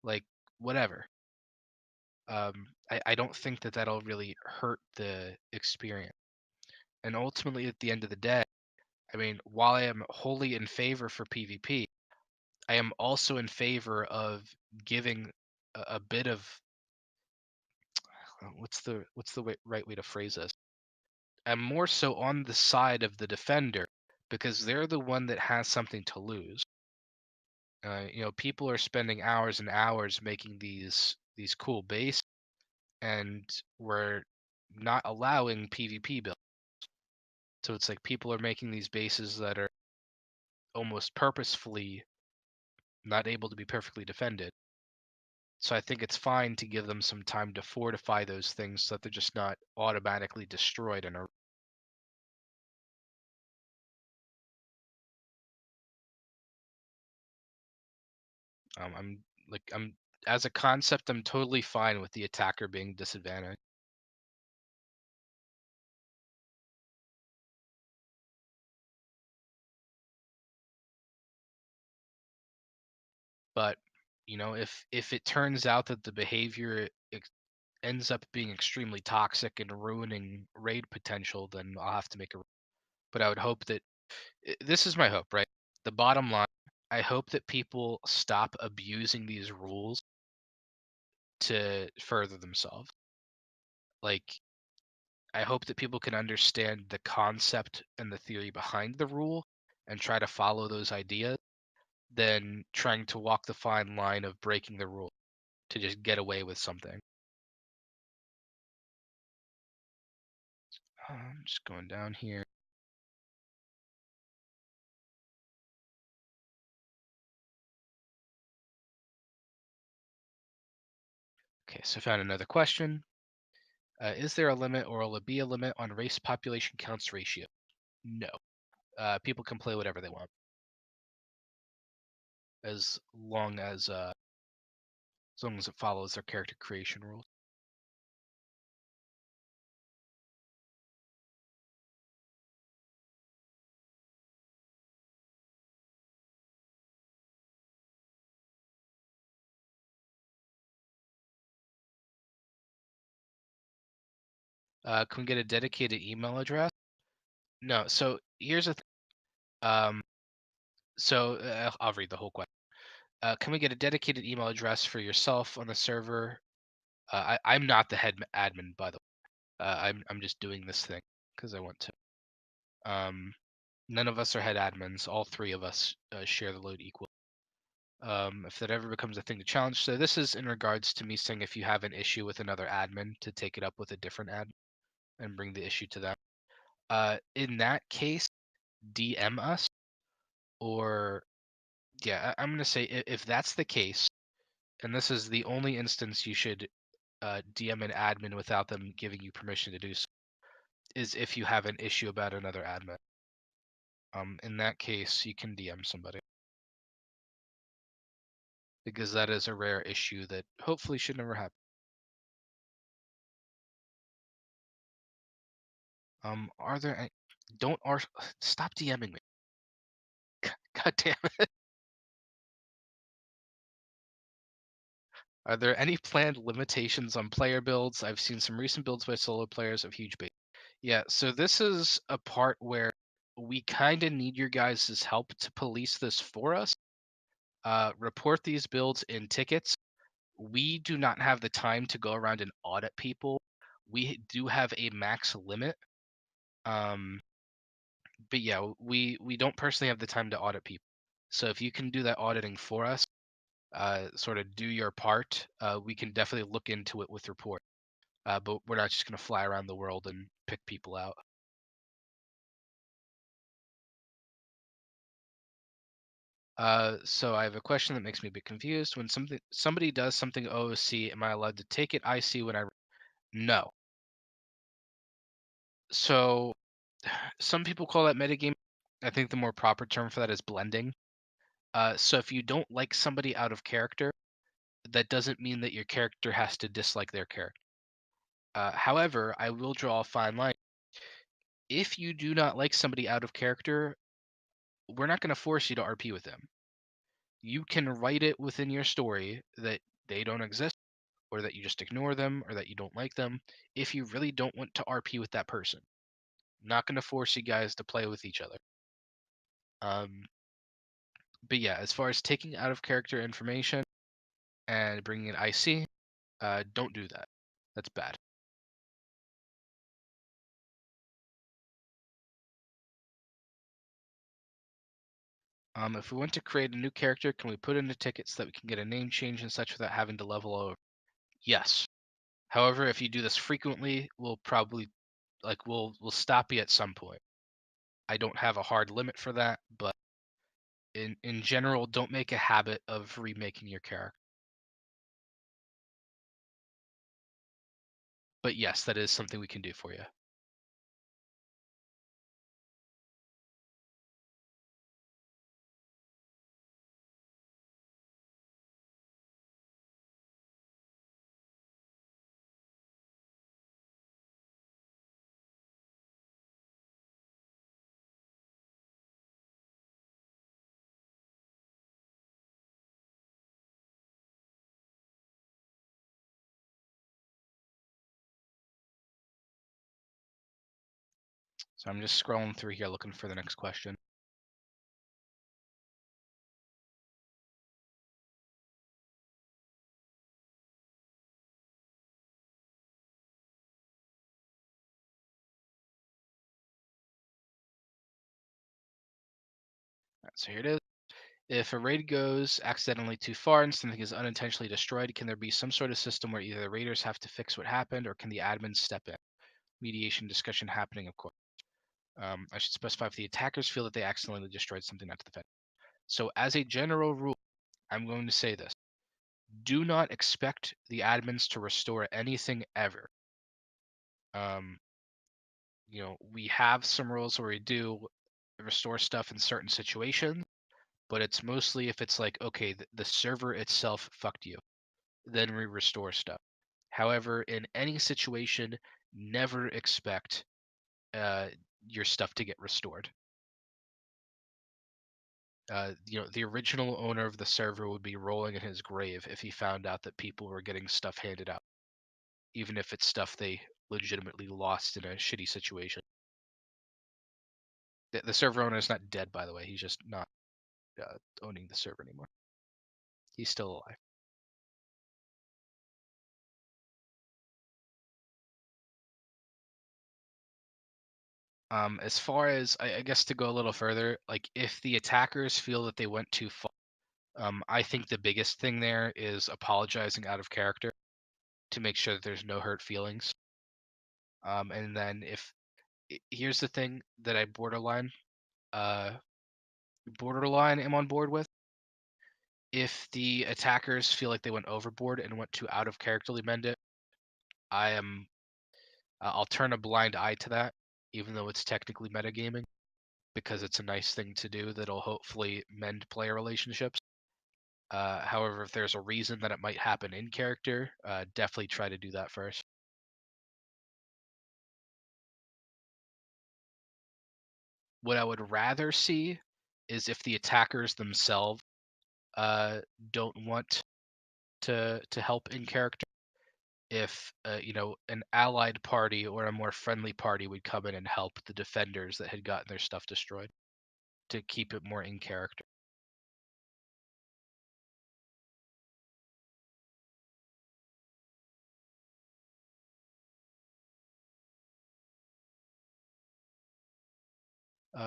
like, whatever. I don't think that that'll really hurt the experience. And ultimately, at the end of the day, I mean, while I am wholly in favor for PvP, I am also in favor of giving a bit of what's the right way to phrase this? I'm more so on the side of the defender because they're the one that has something to lose. People are spending hours and hours making these cool bases, and we're not allowing PvP builds. So it's like people are making these bases that are almost purposefully not able to be perfectly defended. So I think it's fine to give them some time to fortify those things so that they're just not automatically destroyed in a I'm as a concept I'm totally fine with the attacker being disadvantaged. But if it turns out that the behavior ends up being extremely toxic and ruining raid potential, then I'll have to make a. But I would hope that this is my hope, right? The bottom line, I hope that people stop abusing these rules to further themselves. Like, I hope that people can understand the concept and the theory behind the rule and try to follow those ideas than trying to walk the fine line of breaking the rule to just get away with something. I'm just going down here. Okay, so I found another question. Is there a limit or will it be a limit on race population counts ratio? No. People can play whatever they want. As long as it follows their character creation rules. Can we get a dedicated email address? No. So here's the thing. I'll read the whole question. Can we get a dedicated email address for yourself on the server? I'm not the head admin, by the way. I'm just doing this thing because I want to. None of us are head admins. All three of us share the load equally. If that ever becomes a thing to challenge. So this is in regards to me saying if you have an issue with another admin to take it up with a different admin and bring the issue to them. In that case, DM us or yeah, I'm gonna say if that's the case, and this is the only instance you should DM an admin without them giving you permission to do so, is if you have an issue about another admin. In that case, you can DM somebody because that is a rare issue that hopefully should never happen. Are there any, don't are stop DMing me. God damn it. Are there any planned limitations on player builds? I've seen some recent builds by solo players of huge base. Yeah, so this is a part where we kind of need your guys' help to police this for us. Report these builds in tickets. We do not have the time to go around and audit people. We do have a max limit. Um, but yeah, we don't personally have the time to audit people. So if you can do that auditing for us, sort of do your part, we can definitely look into it with report. But we're not just gonna fly around the world and pick people out. So I have a question that makes me a bit confused. When somebody does something OOC, am I allowed to take it IC when I no? So some people call that metagaming. I think the more proper term for that is blending. So if you don't like somebody out of character, that doesn't mean that your character has to dislike their character. However, I will draw a fine line. If you do not like somebody out of character, we're not going to force you to RP with them. You can write it within your story that they don't exist, or that you just ignore them, or that you don't like them, if you really don't want to RP with that person. Not going to force you guys to play with each other. Um, but yeah, as far as taking out of character information and bringing in IC, don't do that. That's bad. If we want to create a new character, can we put in the ticket so that we can get a name change and such without having to level over? Yes. However, if you do this frequently, we'll probably we'll stop you at some point. I don't have a hard limit for that, but in general, don't make a habit of remaking your character. But yes, that is something we can do for you. So I'm just scrolling through here looking for the next question. So here it is. If a raid goes accidentally too far and something is unintentionally destroyed, can there be some sort of system where either the raiders have to fix what happened or can the admins step in? Mediation discussion happening, of course. I should specify if the attackers feel that they accidentally destroyed something not to defend. So as a general rule, I'm going to say this. Do not expect the admins to restore anything ever. We have some rules where we do restore stuff in certain situations, but it's mostly if it's like, okay, the server itself fucked you, then we restore stuff. However, in any situation, never expect uh, your stuff to get restored. The original owner of the server would be rolling in his grave if he found out that people were getting stuff handed out, even if it's stuff they legitimately lost in a shitty situation. The server owner is not dead, by the way. He's just not owning the server anymore. He's still alive. As far as I guess to go a little further, like if the attackers feel that they went too far, I think the biggest thing there is apologizing out of character to make sure that there's no hurt feelings. And then here's the thing that I uh, borderline am on board with. If the attackers feel like they went overboard and went too out of character to mend it, I am I'll turn a blind eye to that, even though it's technically metagaming. because it's a nice thing to do that'll hopefully mend player relationships. However, if there's a reason that it might happen in character, definitely try to do that first. What I would rather see is if the attackers themselves uh, don't want to help in character. If an allied party or a more friendly party would come in and help the defenders that had gotten their stuff destroyed to keep it more in character.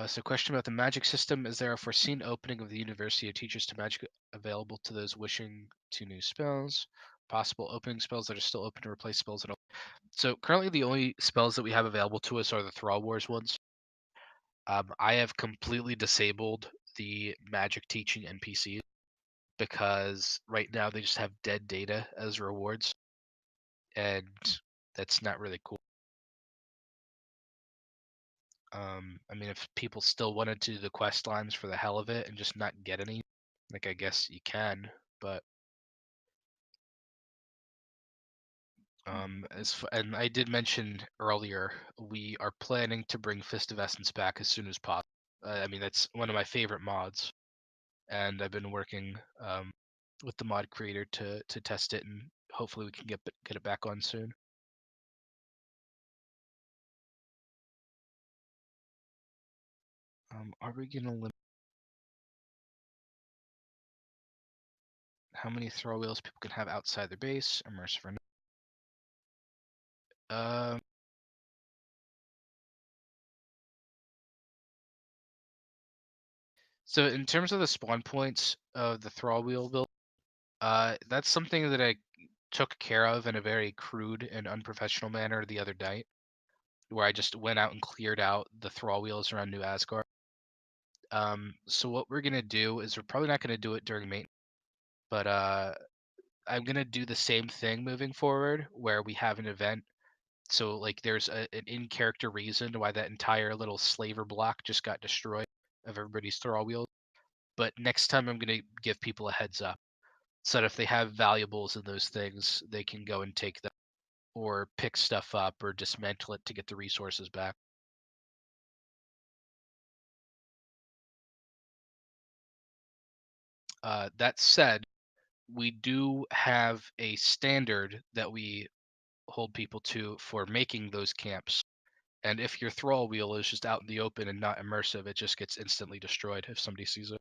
So question about the magic system. Is there a foreseen opening of the University of Teachers to magic available to those wishing to new spells? Possible opening spells that are still open to replace spells that So currently the only spells that we have available to us are the Thrall Wars ones. I have completely disabled the magic teaching NPCs because right now they just have dead data as rewards, and that's not really cool. I mean, if people still wanted to do the quest lines for the hell of it and just not get any, like I guess you can, but and I did mention earlier we are planning to bring Fist of Essence back as soon as possible. I mean, that's one of my favorite mods, and I've been working with the mod creator to test it, and hopefully we can get it back on soon. Are we gonna limit how many throw wheels people can have outside their base? Immersive or not? So in terms of the spawn points of the Thrall Wheel build, that's something that I took care of in a very crude and unprofessional manner the other night, where I just went out and cleared out the Thrall Wheels around New Asgard. So what we're gonna do is we're probably not gonna do it during main, but I'm gonna do the same thing moving forward, where we have an event. So like there's an in-character reason why that entire little slaver block just got destroyed of everybody's Thrall Wheels. But next time I'm gonna give people a heads up so that if they have valuables in those things, they can go and take them or pick stuff up or dismantle it to get the resources back. That said, we do have a standard that we hold people to for making those camps. And if your thrall wheel is just out in the open and not immersive, it just gets instantly destroyed if somebody sees it.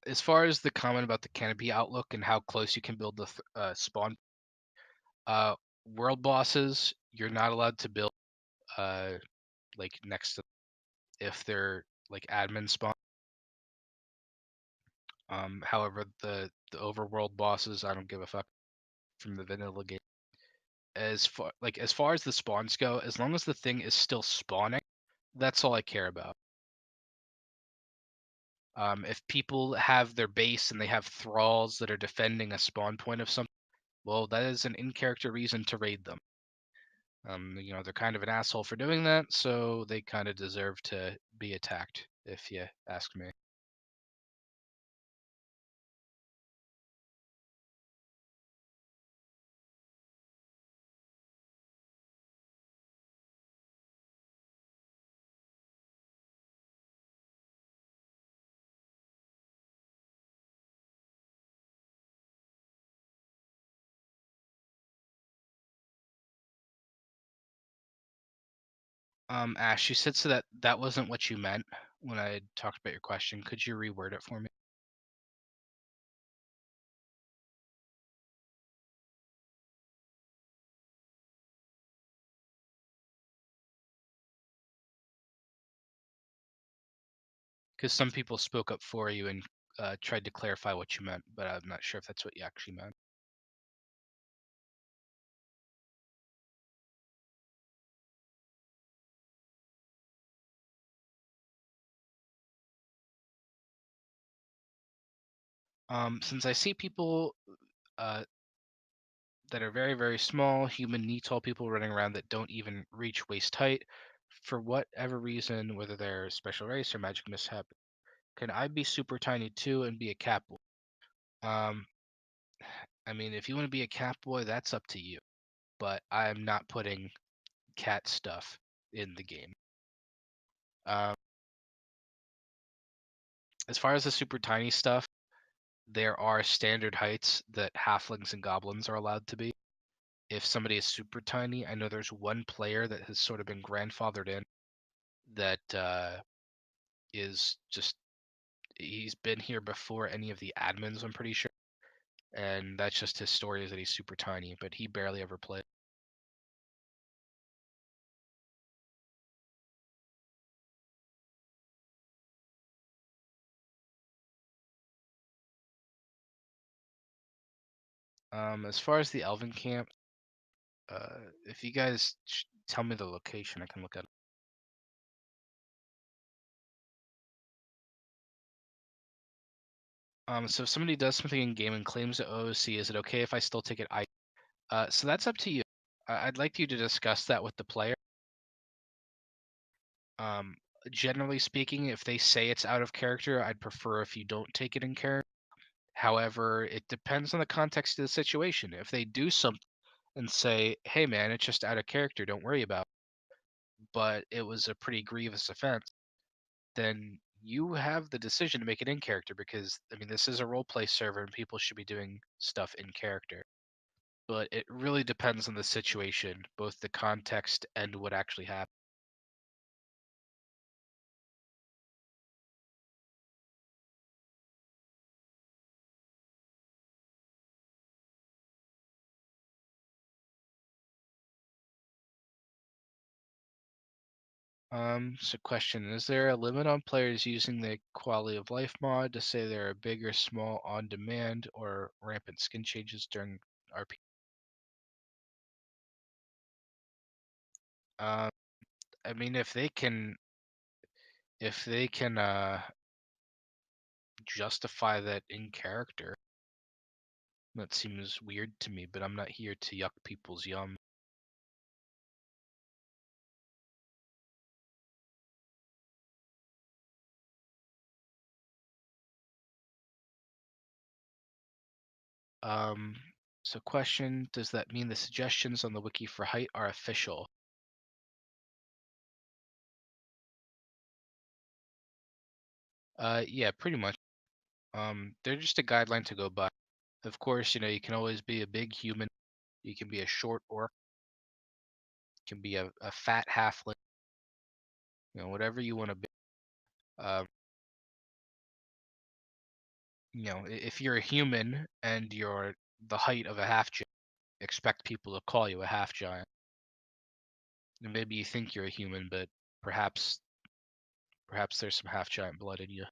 As far as the comment about the canopy outlook and how close you can build the spawn, uh, world bosses, you're not allowed to build uh, like next to if they're like admin spawn. However, the overworld bosses, I don't give a fuck from the vanilla game. As far as the spawns go, as long as the thing is still spawning, that's all I care about. If people have their base and they have thralls that are defending a spawn point of something, well, that is an in-character reason to raid them. They're kind of an asshole for doing that, so they kind of deserve to be attacked, if you ask me. Ash, you said so that wasn't what you meant when I talked about your question. Could you reword it for me? Because some people spoke up for you and tried to clarify what you meant, but I'm not sure if that's what you actually meant. Since I see people, uh, that are very, very small, human knee tall people running around that don't even reach waist height for whatever reason, whether they're special race or magic mishap. Can I be super tiny too and be a cat boy? Um, I mean, if you want to be a cat boy, that's up to you. But I am not putting cat stuff in the game. Um, as far as the super tiny stuff, there are standard heights that halflings and goblins are allowed to be. If somebody is super tiny, I know there's one player that has sort of been grandfathered in that is just he's been here before any of the admins, I'm pretty sure, and that's just his story is that he's super tiny, but he barely ever played. As far as the Elven camp, if you guys tell me the location, I can look at it. So if somebody does something in game and claims the OOC, is it okay if I still take it? So that's up to you. I'd like you to discuss that with the player. Um, Generally speaking, if they say it's out of character, I'd prefer if you don't take it in character. However, it depends on the context of the situation. If they do something and say, "Hey, man, it's just out of character. Don't worry about it," but it was a pretty grievous offense, then you have the decision to make it in character because, I mean, this is a role play server and people should be doing stuff in character. But it really depends on the situation, both the context and what actually happened. So question, is there a limit on players using the quality of life mod to say there are big or small on demand or rampant skin changes during RP? Um, I mean, if they can justify that in character, that seems weird to me, but I'm not here to yuck people's yum. Um, so question, does that mean the suggestions on the wiki for height are official? Yeah, pretty much. They're just a guideline to go by. Of course, you can always be a big human. You can be a short orc. You can be a fat halfling. Whatever you want to be. Um, if you're a human and you're the height of a half giant, expect people to call you a half giant. And maybe you think you're a human, but perhaps there's some half giant blood in you.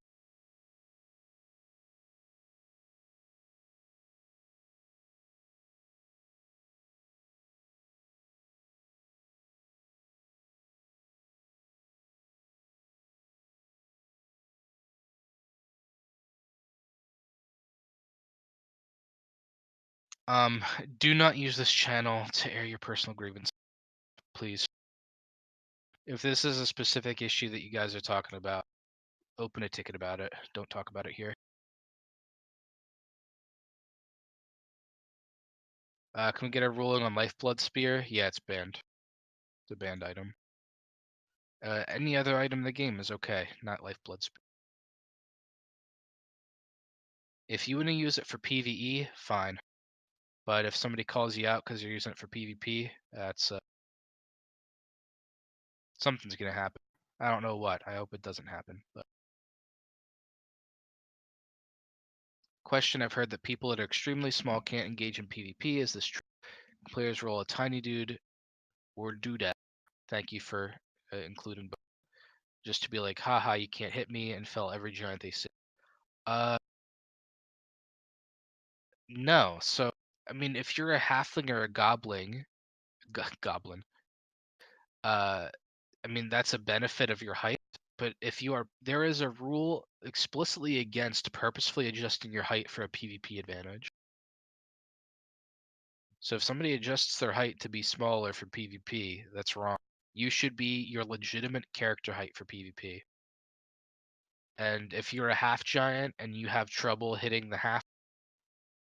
Um, do not use this channel to air your personal grievance, please. If this is a specific issue that you guys are talking about, open a ticket about it. Don't talk about it here. Can we get a ruling on Lifeblood Spear? Yeah, it's banned. It's a banned item. Any other item in the game is okay, not Lifeblood Spear. If you want to use it for PvE, fine. But if somebody calls you out because you're using it for PvP, that's something's gonna happen. I don't know what. I hope it doesn't happen. But question: I've heard that people that are extremely small can't engage in PvP. Is this true? Players roll a tiny dude or doodad. Thank you for including both. Just to be like, haha, you can't hit me and fell every giant they see. Uh, no. So, I mean, if you're a halfling or a goblin, uh, I mean, that's a benefit of your height. But if there is a rule explicitly against purposefully adjusting your height for a PvP advantage. So if somebody adjusts their height to be smaller for PvP, that's wrong. You should be your legitimate character height for PvP. And if you're a half giant and you have trouble hitting the half,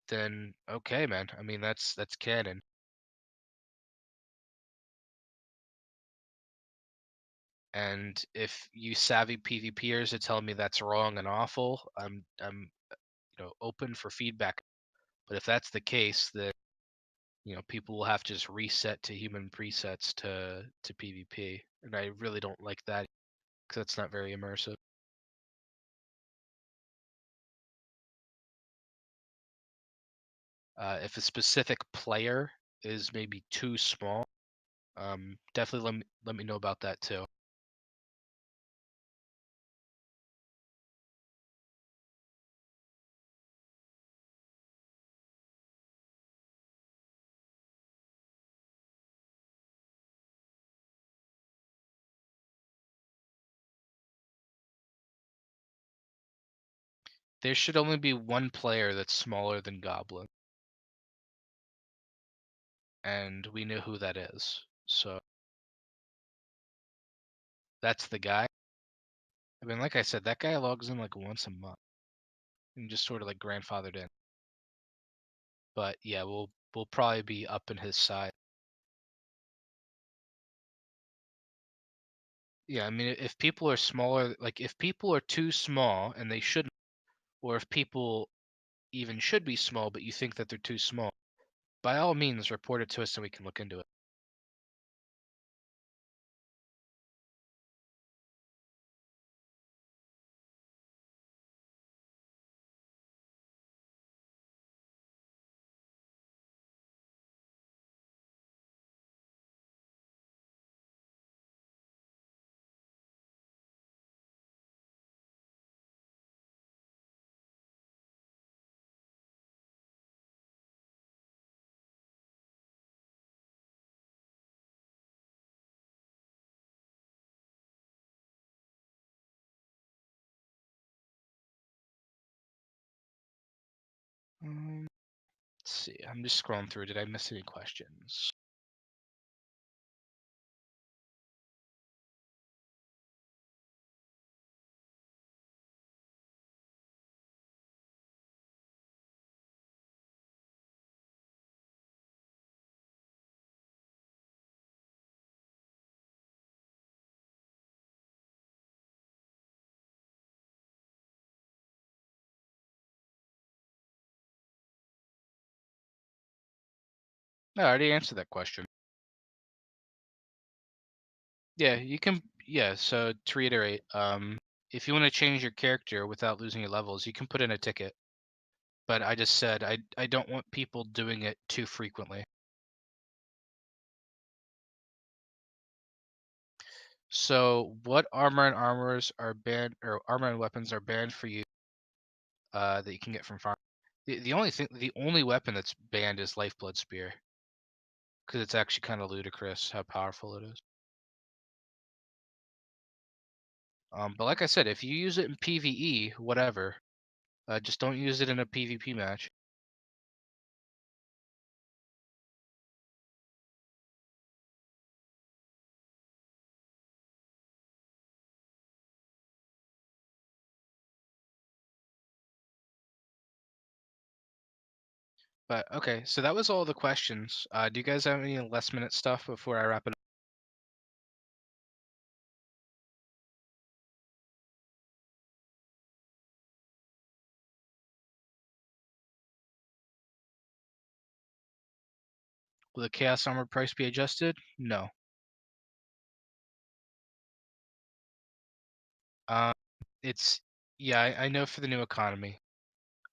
then okay, man. I mean, that's canon. And if you savvy PvPers are telling me that's wrong and awful, I'm open for feedback. But if that's the case, then people will have to just reset to human presets to PvP, and I really don't like that because that's not very immersive. If a specific player is maybe too small, definitely let me know about that too. There should only be one player that's smaller than Goblin, and we know who that is. So that's the guy. I mean, like I said, that guy logs in like once a month and just sort of like grandfathered in. But yeah, we'll probably be up in his side. Yeah, I mean, if people are smaller, like if people are too small and they shouldn't, or if people even should be small, but you think that they're too small, by all means, report it to us and we can look into it. Let's see. I'm just scrolling through. Did I miss any questions? No, I already answered that question. Yeah, you can. Yeah, so to reiterate, if you want to change your character without losing your levels, you can put in a ticket. But I just said I don't want people doing it too frequently. So what armors are banned, or armor and weapons are banned for you that you can get from farm? The only weapon that's banned is Lifeblood Spear because it's actually kind of ludicrous how powerful it is. But like I said, if you use it in PvE, whatever, just don't use it in a PvP match. But okay, so that was all the questions. Do you guys have any last minute stuff before I wrap it up? Will the Chaos Armor price be adjusted? No. Um, it's yeah, I know for the new economy.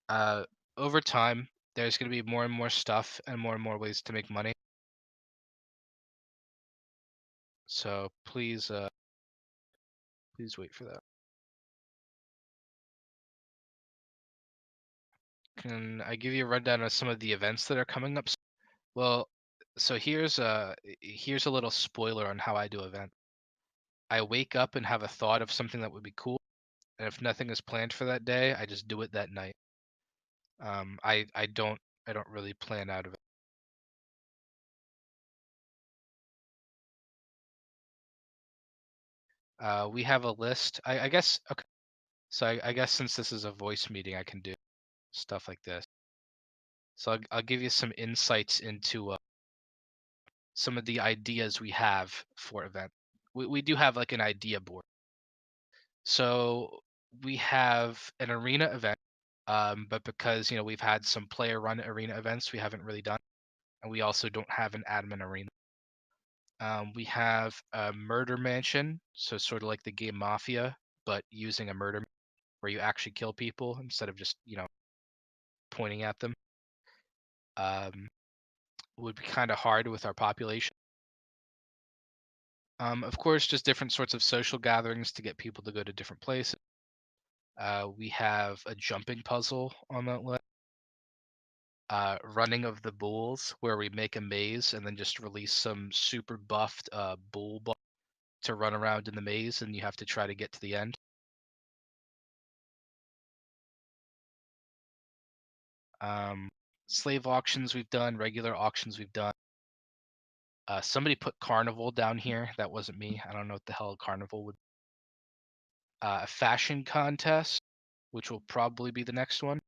Uh, over time, there's going to be more and more stuff and more ways to make money. So please wait for that. Can I give you a rundown of some of the events that are coming up? Well, so here's a little spoiler on how I do event. I wake up and have a thought of something that would be cool, and if nothing is planned for that day, I just do it that night. I don't really plan out of it. We have a list. I guess okay. So I guess since this is a voice meeting, I can do stuff like this. So I'll give you some insights into some of the ideas we have for event. We do have like an idea board. So we have an arena event, but because we've had some player run arena events, we haven't really done, and we also don't have an admin arena. We have a murder mansion, so sort of like the game Mafia, but using a murder where you actually kill people instead of just pointing at them. Um, would be kind of hard with our population. Of course, just different sorts of social gatherings to get people to go to different places. We have a jumping puzzle on that list. Running of the bulls, where we make a maze and then just release some super buffed bull to run around in the maze, and you have to try to get to the end. Um, Slave auctions we've done, regular auctions we've done. Somebody put carnival down here. That wasn't me. I don't know what the hell a carnival would. A fashion contest, which will probably be the next one.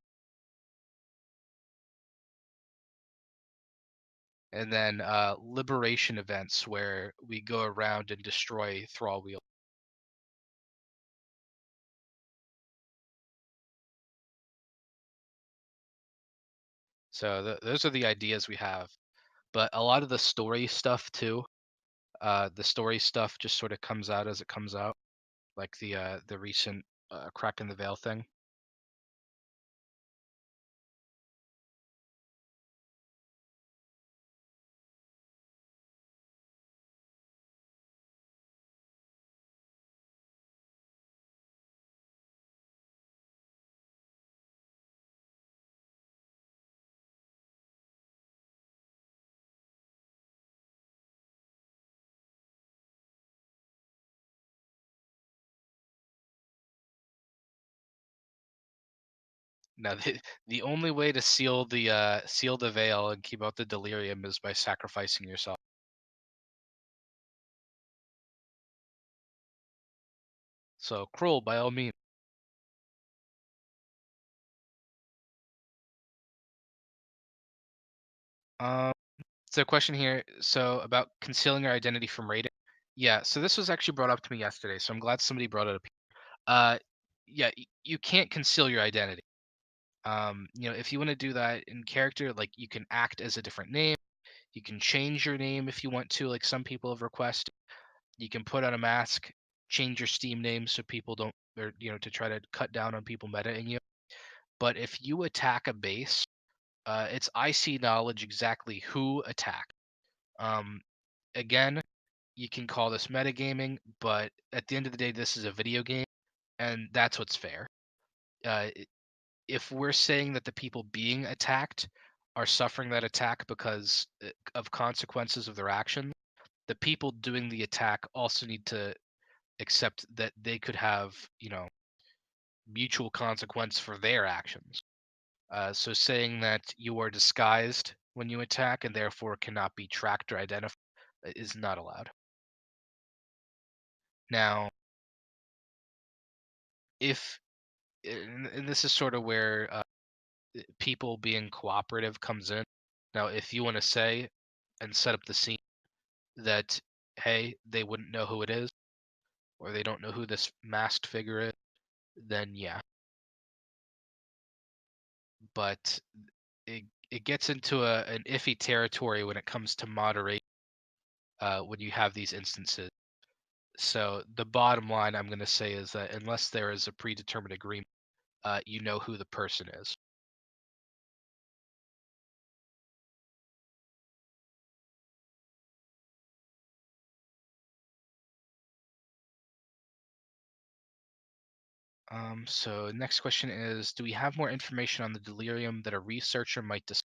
And then liberation events where we go around and destroy thrall wheel. So those are the ideas we have. But a lot of the story stuff too. The story stuff just sort of comes out as it comes out, like the recent crack in the veil thing. Now the only way to seal the veil and keep out the delirium is by sacrificing yourself. So cruel by all means. Um, so question here. So about concealing your identity from raiding. Yeah. So this was actually brought up to me yesterday. So I'm glad somebody brought it up. Uh, yeah, you can't conceal your identity. If you want to do that in character, like you can act as a different name. You can change your name if you want to, like some people have requested. You can put on a mask, change your Steam name so people don't, or to try to cut down on people metaing you. But if you attack a base, it's IC knowledge exactly who attacked. Um, Again, you can call this metagaming, but at the end of the day, this is a video game, and that's what's fair. Uh, if we're saying that the people being attacked are suffering that attack because of consequences of their action, the people doing the attack also need to accept that they could have, mutual consequence for their actions. So saying that you are disguised when you attack and therefore cannot be tracked or identified is not allowed. Now, if and this is sort of where people being cooperative comes in. Now, if you want to say and set up the scene that, hey, they wouldn't know who it is, or they don't know who this masked figure is, then yeah. But it gets into an iffy territory when it comes to moderate when you have these instances. So the bottom line I'm going to say is that unless there is a predetermined agreement, you know who the person is. So next question is, do we have more information on the delirium that a researcher might discuss?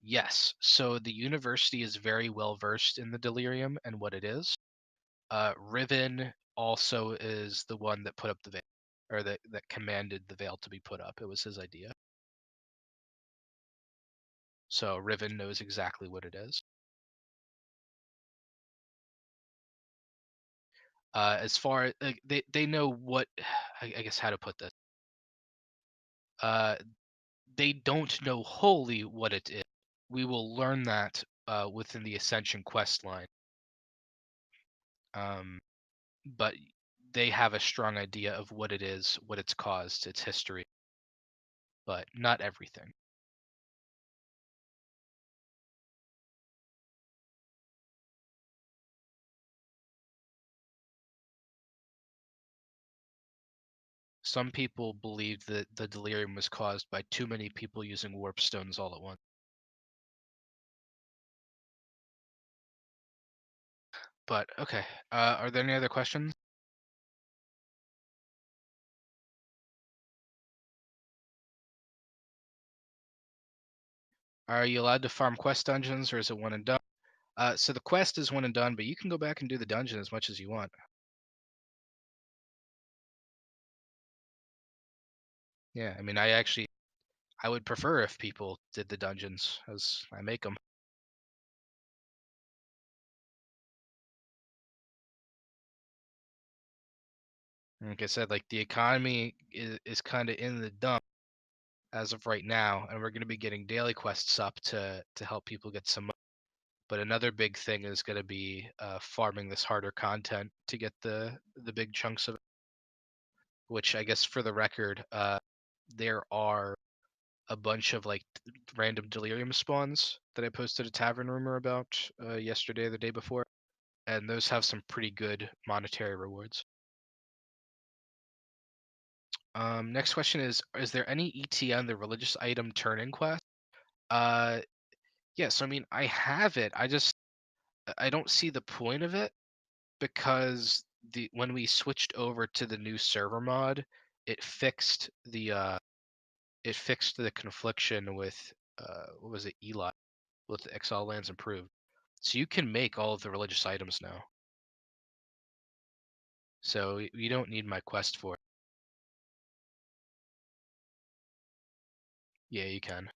Yes. So the university is very well versed in the delirium and what it is. Riven also is the one that put up the veil, or that commanded the veil to be put up. It was his idea. So Riven knows exactly what it is. As far as like, they know what I guess how to put this. Uh, they don't know wholly what it is. We will learn that within the Ascension quest line. Um, but they have a strong idea of what it is, what it's caused, its history, but not everything. Some people believe that the delirium was caused by too many people using warp stones all at once. But okay, are there any other questions? Are you allowed to farm quest dungeons, or is it one and done? So the quest is one and done, but you can go back and do the dungeon as much as you want. Yeah, I mean, I would prefer if people did the dungeons as I make them. Like I said, like the economy is kind of in the dump as of right now, and we're going to be getting daily quests up to help people get some. But another big thing is going to be farming this harder content to get the big chunks of it. Which I guess for the record, there are a bunch of like random delirium spawns that I posted a tavern rumor about yesterday or the day before, and those have some pretty good monetary rewards. Next question is there any ET on the religious item turn-in quest? Uh, yes, I mean I have it. I don't see the point of it because the when we switched over to the new server mod, it fixed the confliction with what was it, Eli, with the Exile lands improved. So you can make all of the religious items now. So you don't need my quest for it. Yeah, you can.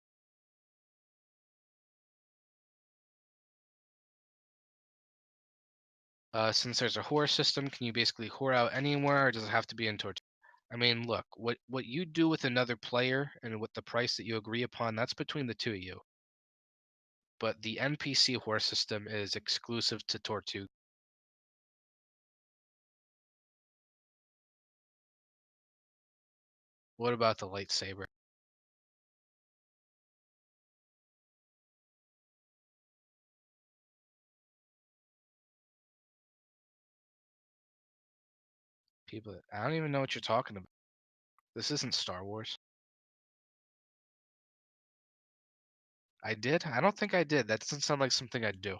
Since there's a whore system, can you basically whore out anywhere, or does it have to be in Tortue? I mean, look, what you do with another player and with the price that you agree upon, that's between the two of you. But the NPC whore system is exclusive to Tortue. What about the lightsaber? People, I don't even know what you're talking about. This isn't Star Wars. I did? I don't think I did. That doesn't sound like something I'd do.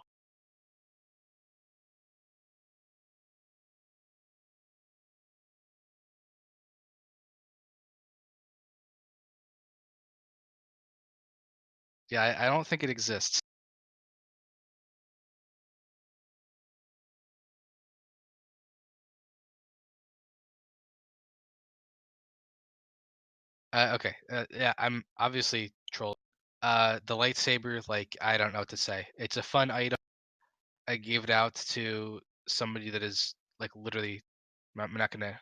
Yeah, I don't think it exists. Okay. Yeah, I'm obviously trolling. The lightsaber, like, I don't know what to say. It's a fun item. I gave it out to somebody that is like literally. I'm not gonna.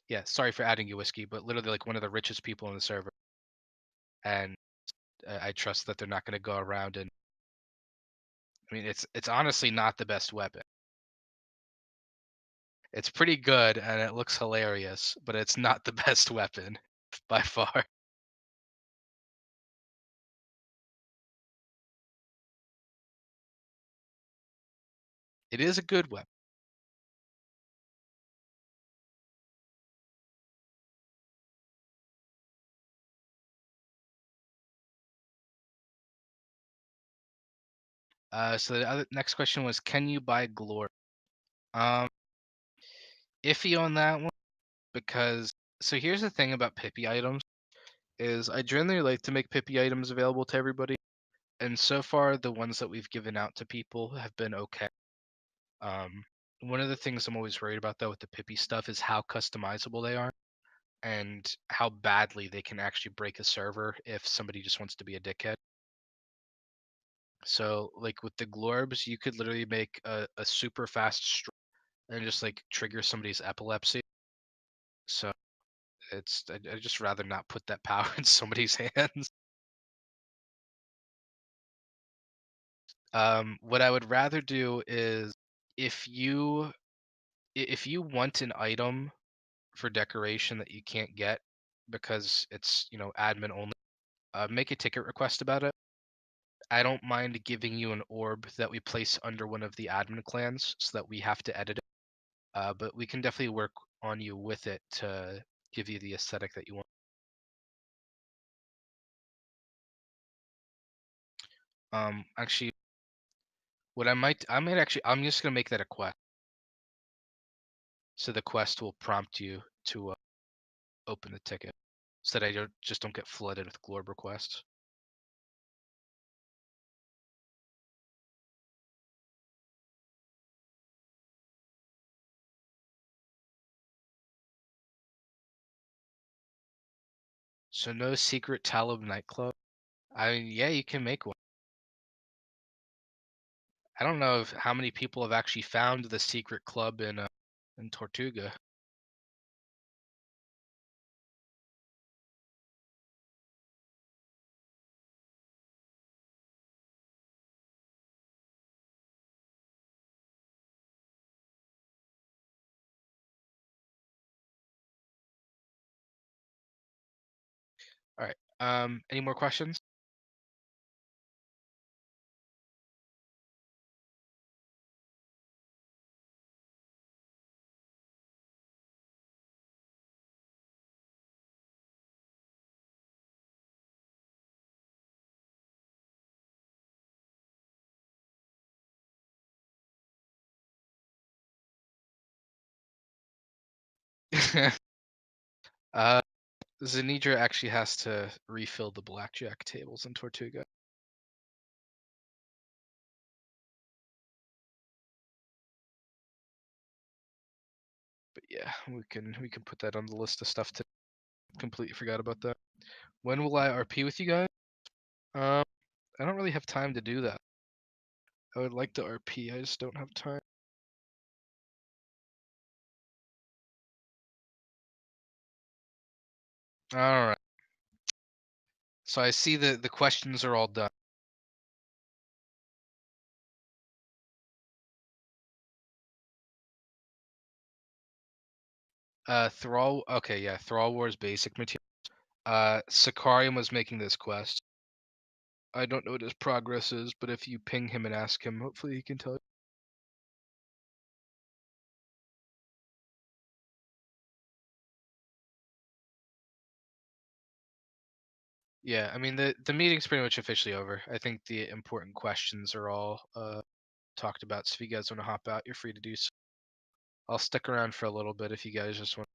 Yeah, sorry for adding you whiskey, but literally like one of the richest people in the server, and I trust that they're not gonna go around and. I mean, it's honestly not the best weapon. It's pretty good and it looks hilarious, but it's not the best weapon by far. It is a good weapon. So the next question was, can you buy glory? Um, iffy on that one because so here's the thing about Pippi items is I generally like to make Pippi items available to everybody, and so far the ones that we've given out to people have been okay. Um, one of the things I'm always worried about though with the Pippi stuff is how customizable they are and how badly they can actually break a server if somebody just wants to be a dickhead. So like with the Glorbs, you could literally make a super fast and just like trigger somebody's epilepsy. So I'd just rather not put that power in somebody's hands. What I would rather do is if you if you want an item for decoration that you can't get because it's, admin only, make a ticket request about it. I don't mind giving you an orb that we place under one of the admin clans so that we have to edit it. But we can definitely work on you with it to give you the aesthetic that you want. Actually, I'm just gonna make that a quest. So the quest will prompt you to open the ticket, so that I don't get flooded with glorb requests. So no secret Talib nightclub. I mean, yeah, you can make one. I don't know how many people have actually found the secret club in Tortuga. All right. Any more questions? uh, Zanidra actually has to refill the blackjack tables in Tortuga. But yeah, we can put that on the list of stuff to completely forgot about that. When will I RP with you guys? Um, I don't really have time to do that. I would like to RP, I just don't have time. All right. So I see the questions are all done. Thrall. Okay, yeah, Thrall Wars basic material. Sakarium was making this quest. I don't know what his progress is, but if you ping him and ask him, hopefully he can tell you. Yeah, I mean the meeting's pretty much officially over. I think the important questions are all talked about. So if you guys want to hop out, you're free to do so. I'll stick around for a little bit if you guys just want.